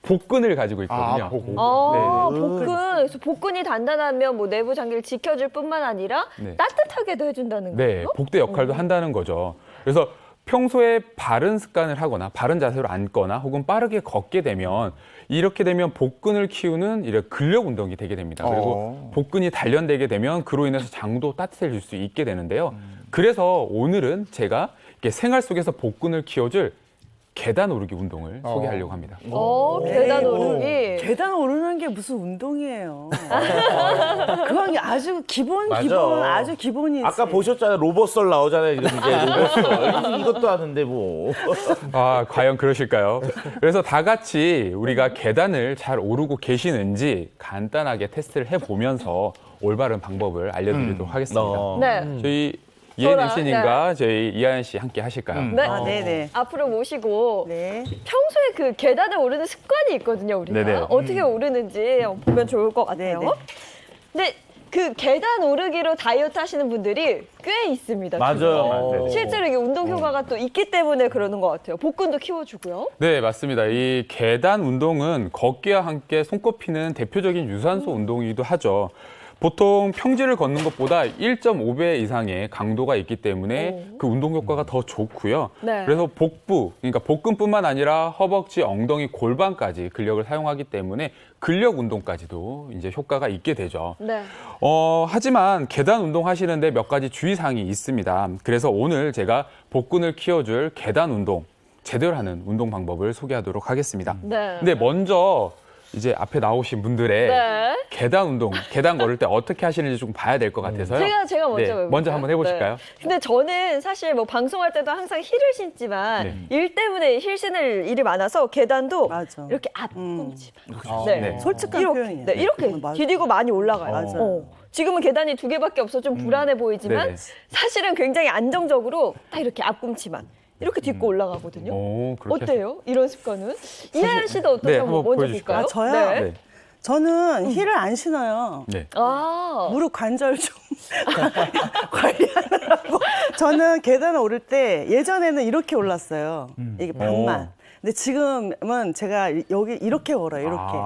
복근을 가지고 있거든요. 복근. 복근. 그래서 복근이 단단하면 뭐 내부 장기를 지켜줄 뿐만 아니라 네. 따뜻하게도 해준다는 거예요? 네, 복대 역할도 한다는 거죠. 그래서 평소에 바른 습관을 하거나 바른 자세로 앉거나 혹은 빠르게 걷게 되면 이렇게 되면 복근을 키우는 이런 근력 운동이 되게 됩니다. 그리고 복근이 단련되게 되면 그로 인해서 장도 따뜻해질 수 있게 되는데요. 그래서 오늘은 제가 이렇게 생활 속에서 복근을 키워줄 계단 오르기 운동을 소개하려고 합니다. 계단 오르기. 계단 오르는 게 무슨 운동이에요. 그건 아주 기본 맞아. 아주 기본이지. 아까 보셨잖아요. 로봇설 나오잖아요. 지금 이제 로봇설. 이것도 하는데 뭐. 아, 과연 그러실까요? 그래서 다 같이 우리가 계단을 잘 오르고 계시는지 간단하게 테스트를 해보면서 올바른 방법을 알려드리도록 하겠습니다. 네. 저희 저랑, 이혜림 씨님과 저희 이하연 씨 함께 하실까요? 네. 아, 네네. 앞으로 모시고 네. 평소에 그 계단을 오르는 습관이 있거든요, 우리가. 네네. 어떻게 오르는지 한번 보면 좋을 것 같아요. 네네. 근데 그 계단 오르기로 다이어트 하시는 분들이 꽤 있습니다. 맞아요. 실제로 이게 운동 효과가 또 있기 때문에 그러는 것 같아요. 복근도 키워주고요. 네, 맞습니다. 이 계단 운동은 걷기와 함께 손꼽히는 대표적인 유산소 운동이기도 하죠. 보통 평지를 걷는 것보다 1.5배 이상의 강도가 있기 때문에 그 운동 효과가 더 좋고요. 네. 그래서 복부, 그러니까 복근뿐만 아니라 허벅지, 엉덩이, 골반까지 근력을 사용하기 때문에 근력 운동까지도 이제 효과가 있게 되죠. 네. 하지만 계단 운동 하시는데 몇 가지 주의사항이 있습니다. 그래서 오늘 제가 복근을 키워줄 계단 운동, 제대로 하는 운동 방법을 소개하도록 하겠습니다. 네. 근데 먼저 이제 앞에 나오신 분들의 네. 계단 운동, 계단 걸을 때 어떻게 하시는지 좀 봐야 될 것 같아서요. 제가 먼저 해볼까요? 먼저 한번 해보실까요? 네. 근데 저는 사실 뭐 방송할 때도 항상 힐을 신지만 네. 일 때문에 힐 신을 일이 많아서 계단도 맞아. 이렇게 앞꿈치만. 네. 네. 솔직한 이렇게, 표현이에요. 네, 이렇게 맞아. 디디고 많이 올라가요. 맞아요. 지금은 계단이 2개밖에 없어 좀 불안해 보이지만 네네. 사실은 굉장히 안정적으로 딱 이렇게 앞꿈치만 이렇게 딛고 올라가거든요. 그렇게 어때요? 이런 습관은? 이하연 씨도 어떤지 네, 한번 한번 먼저 보여주실까요? 볼까요? 저요? 네. 네. 저는 힐을 안 신어요. 네. 아, 무릎 관절 좀 관리하느라고. 저는 계단을 오를 때 예전에는 이렇게 올랐어요. 이게 반만. 근데 지금은 제가 여기 이렇게 걸어요. 이렇게.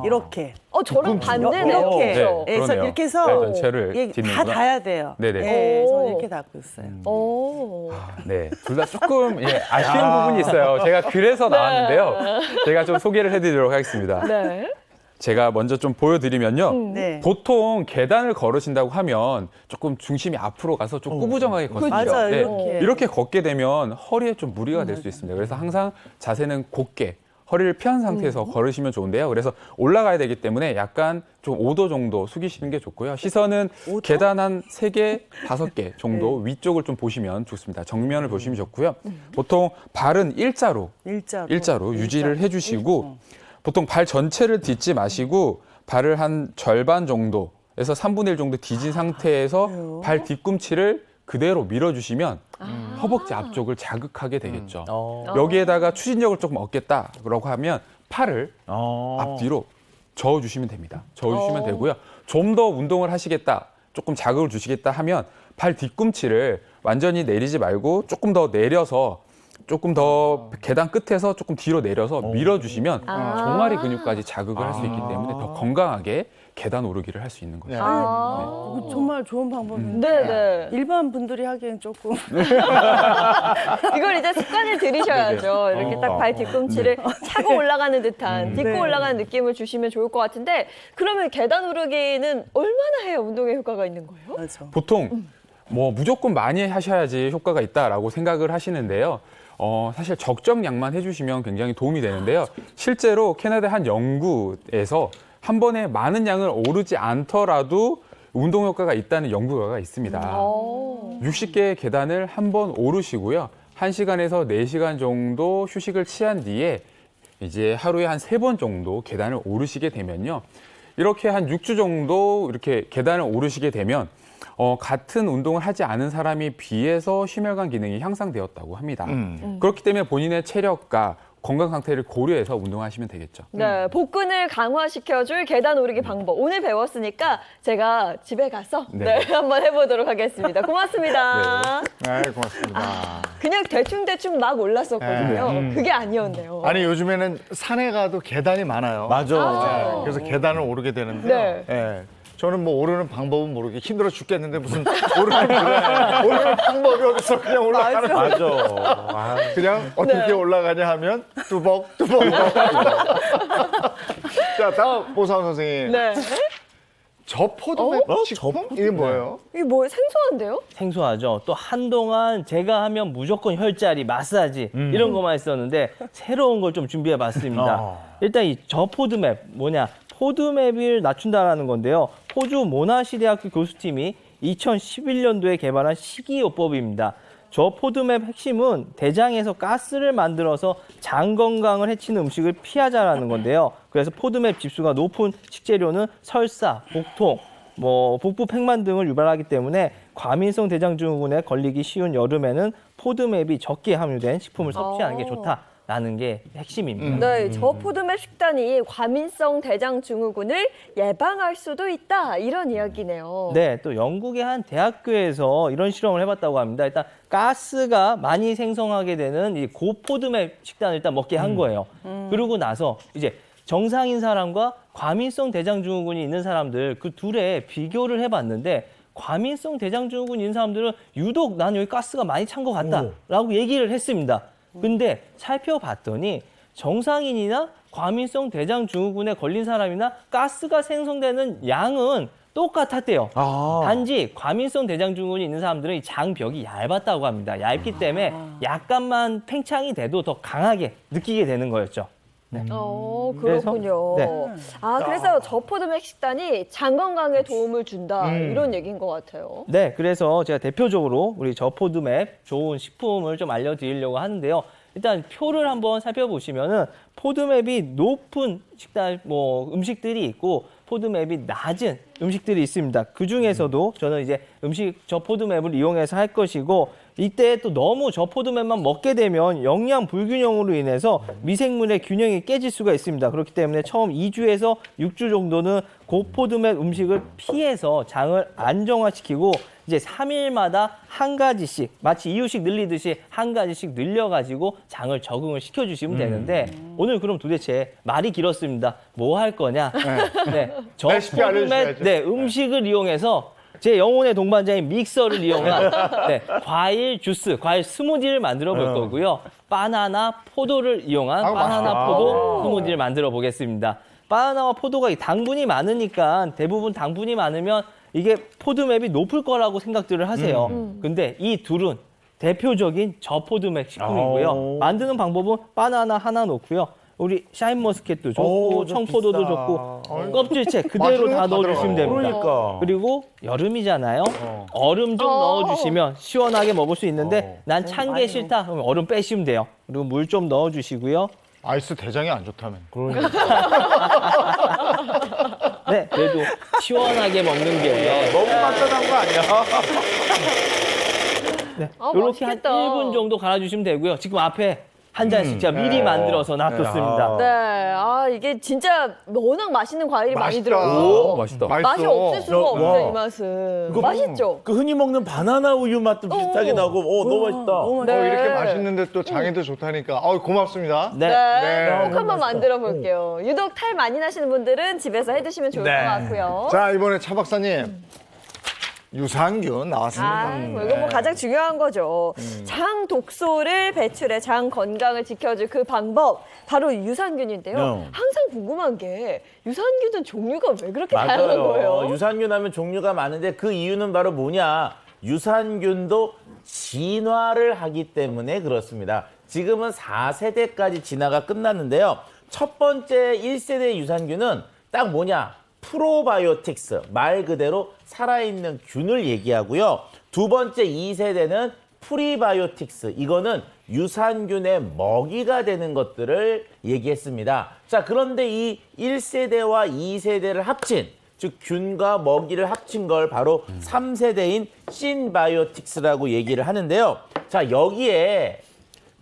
이렇게. 저랑 반대네요. 이렇게. 네, 그래서 그러네요. 이렇게 해서 네, 전체를 이게 다 딛는구나. 닿아야 돼요. 네네. 네, 오. 저는 이렇게 닿고 있어요. 오. 네, 둘 다 조금 아쉬운 부분이 있어요. 제가 그래서 나왔는데요. 제가 좀 소개를 해드리도록 하겠습니다. 네. 제가 먼저 좀 보여드리면요. 네. 보통 계단을 걸으신다고 하면 조금 중심이 앞으로 가서 좀 꾸부정하게 걷죠. 맞아요, 네, 이렇게. 이렇게 걷게 되면 허리에 좀 무리가 될 수 있습니다. 그래서 항상 자세는 곧게 허리를 펴은 상태에서 걸으시면 좋은데요. 그래서 올라가야 되기 때문에 약간 좀 5도 정도 숙이시는 게 좋고요. 시선은 5도? 계단 한 3개, 5개 정도 위쪽을 좀 보시면 좋습니다. 정면을 보시면 좋고요. 보통 발은 일자로 유지를 해주시고 보통 발 전체를 딛지 마시고 발을 한 절반 정도에서 3분의 1 정도 뒤진 상태에서 발 뒤꿈치를 그대로 밀어주시면 허벅지 앞쪽을 자극하게 되겠죠. 여기에다가 추진력을 조금 얻겠다라고 하면 팔을 앞뒤로 저어주시면 됩니다. 저어주시면 되고요. 좀 더 운동을 하시겠다, 조금 자극을 주시겠다 하면 발 뒤꿈치를 완전히 내리지 말고 조금 더 내려서 조금 더 계단 끝에서 조금 뒤로 내려서 밀어주시면 종아리 근육까지 자극을 할 수 있기 때문에 더 건강하게 계단 오르기를 할 수 있는 거죠. 이거 정말 좋은 방법인데 네. 일반 분들이 하기엔 조금 이걸 이제 습관을 들이셔야죠. 이렇게 딱 발 뒤꿈치를 차고 올라가는 듯한, 딛고 네. 올라가는 느낌을 주시면 좋을 것 같은데, 그러면 계단 오르기는 얼마나 해야 운동에 효과가 있는 거예요? 맞아. 보통 뭐 무조건 많이 하셔야지 효과가 있다라고 생각을 하시는데요. 사실 적정량만 해주시면 굉장히 도움이 되는데요. 실제로 캐나다 한 연구에서 한 번에 많은 양을 오르지 않더라도 운동 효과가 있다는 연구가 있습니다. 60개의 계단을 한 번 오르시고요. 1시간에서 4시간 정도 휴식을 취한 뒤에 이제 하루에 한 3번 정도 계단을 오르시게 되면요. 이렇게 한 6주 정도 이렇게 계단을 오르시게 되면 같은 운동을 하지 않은 사람에 비해서 심혈관 기능이 향상되었다고 합니다. 그렇기 때문에 본인의 체력과 건강 상태를 고려해서 운동하시면 되겠죠. 네, 복근을 강화시켜줄 계단 오르기 방법 오늘 배웠으니까 제가 집에 가서 네. 한번 해보도록 하겠습니다. 고맙습니다. 네, 고맙습니다. 그냥 대충 막 올랐었거든요. 그게 아니었네요. 아니 요즘에는 산에 가도 계단이 많아요. 맞아. 네, 그래서 계단을 오르게 되는데 네. 저는 뭐 오르는 방법은 모르게 힘들어 죽겠는데 무슨 오르는 방법이 어딨어. 그냥 올라가는 맞아. 그냥 어떻게 올라가냐 하면 뚜벅뚜벅. 자, 다음 보상 선생님. 네. 저포도맵 식품? 이게 뭐예요? 이게 뭐 생소한데요? 생소하죠. 또 한동안 제가 하면 무조건 혈자리, 마사지 이런 것만 했었는데 새로운 걸 좀 준비해 봤습니다. 일단 이 저포드맵 뭐냐? 포드맵을 낮춘다라는 건데요. 호주 모나시 대학교 교수팀이 2011년도에 개발한 식이요법입니다. 저 포드맵 핵심은 대장에서 가스를 만들어서 장 건강을 해치는 음식을 피하자라는 건데요. 그래서 포드맵 지수가 높은 식재료는 설사, 복통, 복부 팽만 등을 유발하기 때문에 과민성 대장증후군에 걸리기 쉬운 여름에는 포드맵이 적게 함유된 식품을 섭취하는 게 좋다라는 게 핵심입니다. 네, 저 포드맵 식단이 과민성 대장 증후군을 예방할 수도 있다 이런 이야기네요. 네, 또 영국의 한 대학교에서 이런 실험을 해봤다고 합니다. 일단 가스가 많이 생성하게 되는 이 고포드맵 식단을 일단 먹게 한 거예요. 그러고 나서 이제 정상인 사람과 과민성 대장증후군이 있는 사람들 그 둘의 비교를 해봤는데 과민성 대장증후군이 있는 사람들은 유독 난 여기 가스가 많이 찬 것 같다라고 얘기를 했습니다. 근데 살펴봤더니 정상인이나 과민성 대장증후군에 걸린 사람이나 가스가 생성되는 양은 똑같았대요. 아. 단지 과민성 대장증후군이 있는 사람들은 이 장벽이 얇았다고 합니다. 얇기 때문에 약간만 팽창이 돼도 더 강하게 느끼게 되는 거였죠. 네. 그렇군요. 그래서, 그래서 저포도맥 식단이 장 건강에 도움을 준다 이런 얘기인 것 같아요. 네, 그래서 제가 대표적으로 우리 저포드맵 좋은 식품을 좀 알려드리려고 하는데요. 일단 표를 한번 살펴보시면은 포드맵이 높은 식단 음식들이 있고 포드맵이 낮은 음식들이 있습니다. 그 중에서도 저는 이제 저포드맵을 이용해서 할 것이고 이때 또 너무 저포드맵만 먹게 되면 영양 불균형으로 인해서 미생물의 균형이 깨질 수가 있습니다. 그렇기 때문에 처음 2주에서 6주 정도는 고포드맵 음식을 피해서 장을 안정화시키고 이제 3일마다 한 가지씩 마치 이유식 늘리듯이 한 가지씩 늘려가지고 장을 적응을 시켜주시면 되는데 오늘 그럼 도대체 말이 길었습니다. 뭐 할 거냐? 네, 레시피 알려주셔야죠. 네, 음식을 이용해서 제 영혼의 동반자인 믹서를 이용한 과일 주스, 과일 스무디를 만들어 볼 거고요. 바나나, 포도를 이용한 바나나 포도 스무디를 만들어 보겠습니다. 바나나와 포도가 이 당분이 많으니까 대부분 당분이 많으면 이게 포드맵이 높을 거라고 생각들을 하세요. 근데 이 둘은 대표적인 저포드맵 식품이고요. 만드는 방법은 바나나 하나 넣고요. 우리 샤인머스켓도 좋고 청포도도 좋고 껍질째 그대로 다 넣어주시면 됩니다. 그러니까. 그리고 여름이잖아요. 얼음 좀 넣어주시면 시원하게 먹을 수 있는데 난 찬 게 싫다 그러면 얼음 빼시면 돼요. 그리고 물 좀 넣어주시고요. 아이스 대장이 안 좋다며. 네, 그래도 시원하게 먹는 게 너무 간단한 거 아니야? 네, 이렇게 한 맛있겠다. 1분 정도 갈아주시면 되고요. 지금 앞에 한 잔씩 제가 미리 만들어서 놔뒀습니다. 네, 이게 진짜 워낙 맛있는 과일이 많이 맛있다. 들어가서 맛있다. 맛이 없을 수가 와. 없죠, 이 맛은. 맛있죠? 그 흔히 먹는 바나나 우유 맛도 비슷하게 나고, 너무 맛있다. 네. 이렇게 맛있는데 또 장에도 좋다니까. 고맙습니다. 네. 네, 꼭 한번 만들어 볼게요. 유독 탈 많이 나시는 분들은 집에서 해 드시면 좋을 것 같고요. 자, 이번에 차 박사님. 유산균 나왔습니다. 이거 가장 중요한 거죠. 장 독소를 배출해 장 건강을 지켜줄 그 방법, 바로 유산균인데요. 항상 궁금한 게 유산균은 종류가 왜 그렇게 다양한 거예요? 유산균 하면 종류가 많은데 그 이유는 바로 뭐냐? 유산균도 진화를 하기 때문에 그렇습니다. 지금은 4세대까지 진화가 끝났는데요. 첫 번째 1세대 유산균은 딱 뭐냐? 프로바이오틱스, 말 그대로 살아있는 균을 얘기하고요. 두 번째 2세대는 프리바이오틱스, 이거는 유산균의 먹이가 되는 것들을 얘기했습니다. 자, 그런데 이 1세대와 2세대를 합친, 즉 균과 먹이를 합친 걸 바로 3세대인 신바이오틱스라고 얘기를 하는데요. 자, 여기에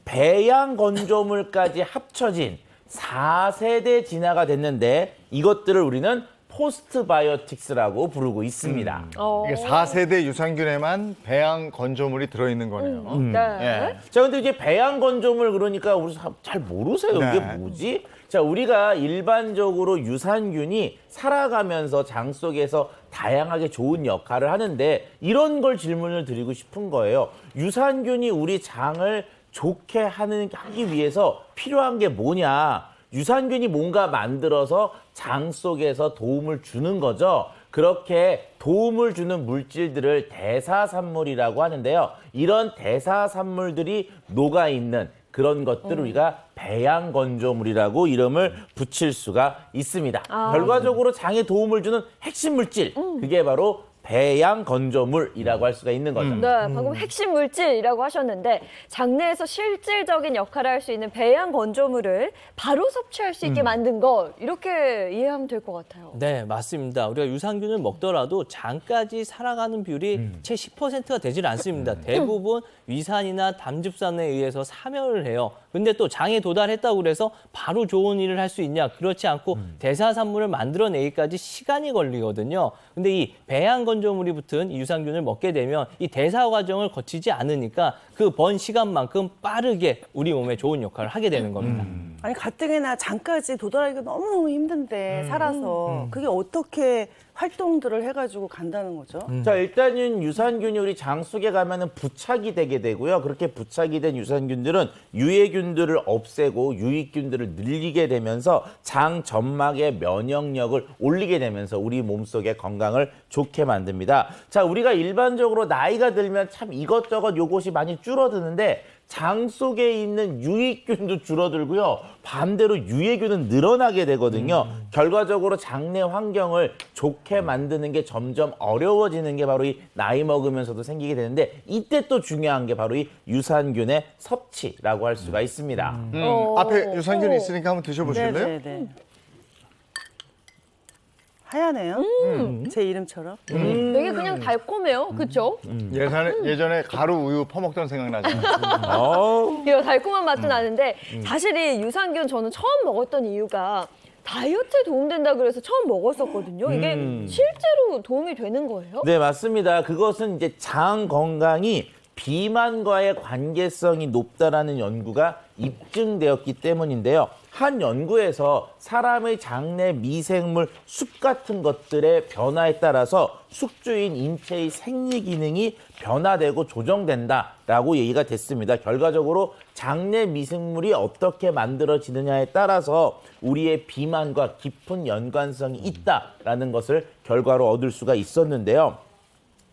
배양 건조물까지 합쳐진 4세대 진화가 됐는데 이것들을 우리는 포스트바이오틱스라고 부르고 있습니다. 이게 4세대 유산균에만 배양 건조물이 들어있는 거네요. 네. 자, 근데 이제 배양 건조물 그러니까 우리 잘 모르세요. 이게 네. 뭐지? 자, 우리가 일반적으로 유산균이 살아가면서 장 속에서 다양하게 좋은 역할을 하는데 이런 걸 질문을 드리고 싶은 거예요. 유산균이 우리 장을 좋게 하기 위해서 필요한 게 뭐냐? 유산균이 뭔가 만들어서 장 속에서 도움을 주는 거죠. 그렇게 도움을 주는 물질들을 대사산물이라고 하는데요. 이런 대사산물들이 녹아있는 그런 것들을 우리가 배양건조물이라고 이름을 붙일 수가 있습니다. 결과적으로 장에 도움을 주는 핵심 물질, 그게 바로 배양 건조물이라고 할 수가 있는 거죠. 네, 방금 핵심 물질이라고 하셨는데 장내에서 실질적인 역할을 할 수 있는 배양 건조물을 바로 섭취할 수 있게 만든 것, 이렇게 이해하면 될 것 같아요. 네, 맞습니다. 우리가 유산균을 먹더라도 장까지 살아가는 비율이 채 10%가 되질 않습니다. 대부분 위산이나 담즙산에 의해서 사멸을 해요. 근데 또 장에 도달했다고 그래서 바로 좋은 일을 할 수 있냐? 그렇지 않고 대사산물을 만들어내기까지 시간이 걸리거든요. 근데 이 배양 건조물이 붙은 이 유산균을 먹게 되면 이 대사 과정을 거치지 않으니까 그 번 시간만큼 빠르게 우리 몸에 좋은 역할을 하게 되는 겁니다. 아니 가뜩이나 장까지 도달하기가 너무너무 힘든데 살아서 그게 어떻게 활동들을 해가지고 간다는 거죠? 자, 일단은 유산균이 우리 장 속에 가면은 부착이 되게 되고요. 그렇게 부착이 된 유산균들은 유해균들을 없애고 유익균들을 늘리게 되면서 장 점막의 면역력을 올리게 되면서 우리 몸속의 건강을 좋게 만듭니다. 자, 우리가 일반적으로 나이가 들면 참 이것저것 요것이 많이 줄어드는데 장 속에 있는 유익균도 줄어들고요. 반대로 유해균은 늘어나게 되거든요. 결과적으로 장내 환경을 좋게 만드는 게 점점 어려워지는 게 바로 이 나이 먹으면서도 생기게 되는데 이때 또 중요한 게 바로 이 유산균의 섭취라고 할 수가 있습니다. 앞에 유산균이 있으니까 한번 드셔보실래요? 네네네. 하얗네요. 제 이름처럼. 되게 그냥 달콤해요. 그렇죠? 예전에 가루 우유 퍼먹던 생각나잖아요. 이거 달콤한 맛도 나는데 사실 이 유산균 저는 처음 먹었던 이유가 다이어트에 도움된다 그래서 처음 먹었었거든요. 이게 실제로 도움이 되는 거예요? 네, 맞습니다. 그것은 이제 장 건강이 비만과의 관계성이 높다라는 연구가 입증되었기 때문인데요. 한 연구에서 사람의 장내 미생물 숲 같은 것들의 변화에 따라서 숙주인 인체의 생리 기능이 변화되고 조정된다라고 얘기가 됐습니다. 결과적으로 장내 미생물이 어떻게 만들어지느냐에 따라서 우리의 비만과 깊은 연관성이 있다라는 것을 결과로 얻을 수가 있었는데요.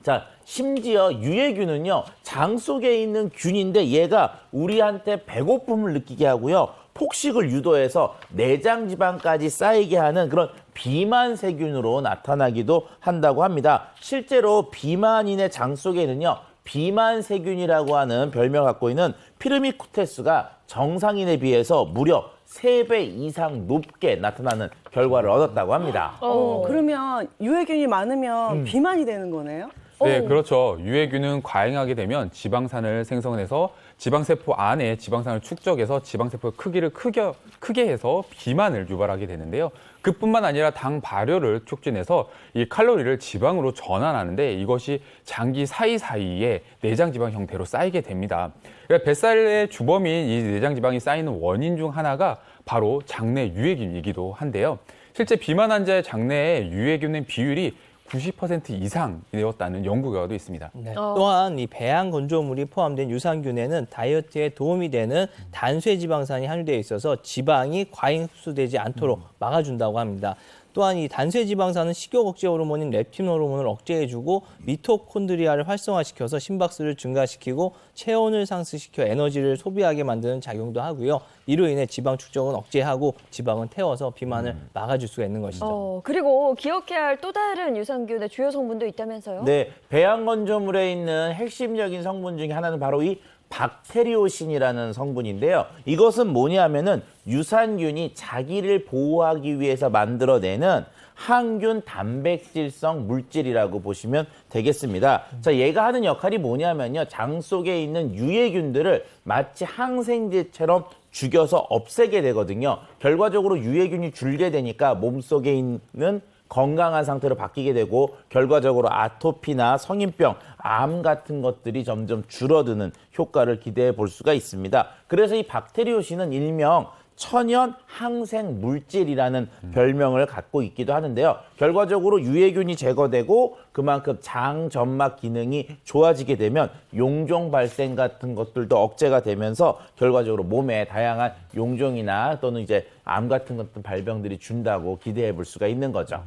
자, 심지어 유해균은요, 장 속에 있는 균인데 얘가 우리한테 배고픔을 느끼게 하고요, 폭식을 유도해서 내장 지방까지 쌓이게 하는 그런 비만 세균으로 나타나기도 한다고 합니다. 실제로 비만인의 장 속에는요, 비만 세균이라고 하는 별명을 갖고 있는 피르미쿠테스가 정상인에 비해서 무려 3배 이상 높게 나타나는 결과를 얻었다고 합니다. 그러면 유해균이 많으면 비만이 되는 거네요? 네, 그렇죠. 유해균은 과잉하게 되면 지방산을 생성해서 지방세포 안에 지방산을 축적해서 지방세포의 크기를 크게 해서 비만을 유발하게 되는데요. 그뿐만 아니라 당 발효를 촉진해서 이 칼로리를 지방으로 전환하는데 이것이 장기 사이사이에 내장지방 형태로 쌓이게 됩니다. 그러니까 뱃살의 주범인 이 내장지방이 쌓이는 원인 중 하나가 바로 장내 유해균이기도 한데요. 실제 비만 환자의 장내에 유해균의 비율이 90% 이상이었다는 연구 결과도 있습니다. 네. 또한 이 배양 건조물이 포함된 유산균에는 다이어트에 도움이 되는 단쇄지방산이 함유되어 있어서 지방이 과잉 흡수되지 않도록 막아준다고 합니다. 또한 이 단쇄지방산은 식욕 억제 호르몬인 렙틴 호르몬을 억제해주고 미토콘드리아를 활성화시켜서 심박수를 증가시키고 체온을 상승시켜 에너지를 소비하게 만드는 작용도 하고요. 이로 인해 지방 축적은 억제하고 지방은 태워서 비만을 막아줄 수가 있는 것이죠. 그리고 기억해야 할 또 다른 유산균의 주요 성분도 있다면서요? 네, 배양 건조물에 있는 핵심적인 성분 중에 하나는 바로 이 박테리오신이라는 성분인데요. 이것은 뭐냐면은 유산균이 자기를 보호하기 위해서 만들어내는 항균 단백질성 물질이라고 보시면 되겠습니다. 자, 얘가 하는 역할이 뭐냐면요, 장 속에 있는 유해균들을 마치 항생제처럼 죽여서 없애게 되거든요. 결과적으로 유해균이 줄게 되니까 몸속에 있는 건강한 상태로 바뀌게 되고 결과적으로 아토피나 성인병, 암 같은 것들이 점점 줄어드는 효과를 기대해 볼 수가 있습니다. 그래서 이 박테리오신은 일명 천연 항생 물질이라는 별명을 갖고 있기도 하는데요. 결과적으로 유해균이 제거되고 그만큼 장 점막 기능이 좋아지게 되면 용종 발생 같은 것들도 억제가 되면서 결과적으로 몸에 다양한 용종이나 또는 이제 암 같은 것들 발병들이 준다고 기대해 볼 수가 있는 거죠.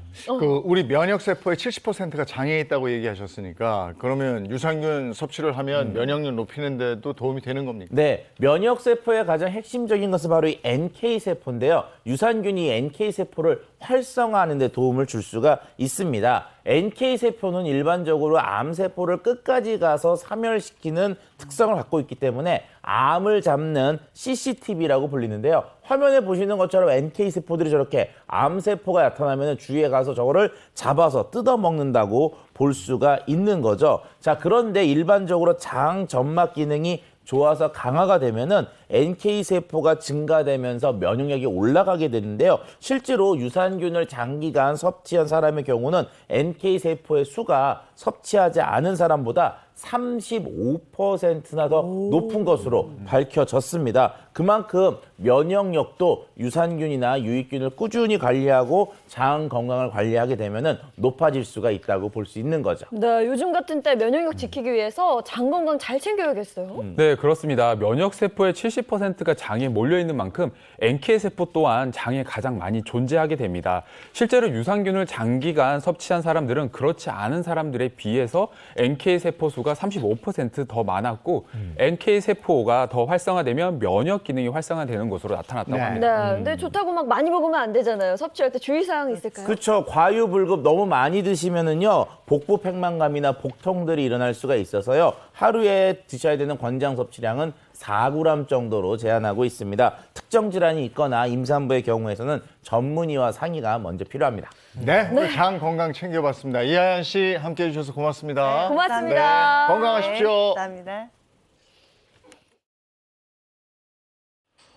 우리 면역 세포의 70%가 장에 있다고 얘기하셨으니까 그러면 유산균 섭취를 하면 면역력 높이는 데도 도움이 되는 겁니까? 네, 면역 세포의 가장 핵심적인 것은 바로 이 NK 세포인데요. 유산균이 NK 세포를 활성화하는 데 도움을 줄 수가 있습니다. NK 세포는 일반적으로 암 세포를 끝까지 가서 사멸시키는 특성을 갖고 있기 때문에 암을 잡는 CCTV라고 불리는데요. 화면에 보시는 것처럼 NK 세포들이 저렇게 암 세포가 나타나면 주위에 가서 저거를 잡아서 뜯어 먹는다고 볼 수가 있는 거죠. 자, 그런데 일반적으로 장 점막 기능이 좋아서 강화가 되면은 NK 세포가 증가되면서 면역력이 올라가게 되는데요. 실제로 유산균을 장기간 섭취한 사람의 경우는 NK 세포의 수가 섭취하지 않은 사람보다 35%나 더 높은 것으로 밝혀졌습니다. 그만큼 면역력도 유산균이나 유익균을 꾸준히 관리하고 장 건강을 관리하게 되면 높아질 수가 있다고 볼 수 있는 거죠. 네, 요즘 같은 때 면역력 지키기 위해서 장 건강 잘 챙겨야겠어요. 네, 그렇습니다. 면역 세포의 70%가 장에 몰려 있는 만큼 NK 세포 또한 장에 가장 많이 존재하게 됩니다. 실제로 유산균을 장기간 섭취한 사람들은 그렇지 않은 사람들에 비해서 NK 세포 수가 35% 더 많았고 NK 세포가 더 활성화되면 면역 기능이 활성화되는 것으로 나타났다고 합니다. 네, 근데 좋다고 막 많이 먹으면 안 되잖아요. 섭취할 때 주의사항 있을까요? 그렇죠. 과유불급 너무 많이 드시면은요 복부 팽만감이나 복통들이 일어날 수가 있어서요 하루에 드셔야 되는 권장 섭취량은 4g 정도로 제한하고 있습니다. 특정 질환이 있거나 임산부의 경우에서는 전문의와 상의가 먼저 필요합니다. 네, 오늘 장 건강 챙겨봤습니다. 이하연 씨 함께해 주셔서 고맙습니다. 고맙습니다. 네, 건강하십시오. 감사합니다.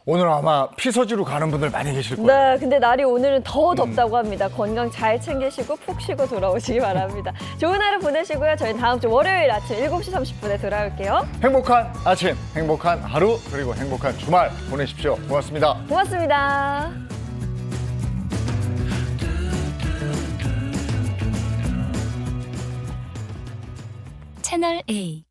오늘 아마 피서지로 가는 분들 많이 계실 거예요. 네, 근데 날이 오늘은 더 덥다고 합니다. 건강 잘 챙기시고 푹 쉬고 돌아오시기 바랍니다. 좋은 하루 보내시고요. 저희는 다음 주 월요일 아침 7시 30분에 돌아올게요. 행복한 아침, 행복한 하루, 그리고 행복한 주말 보내십시오. 고맙습니다. 고맙습니다. 채널 A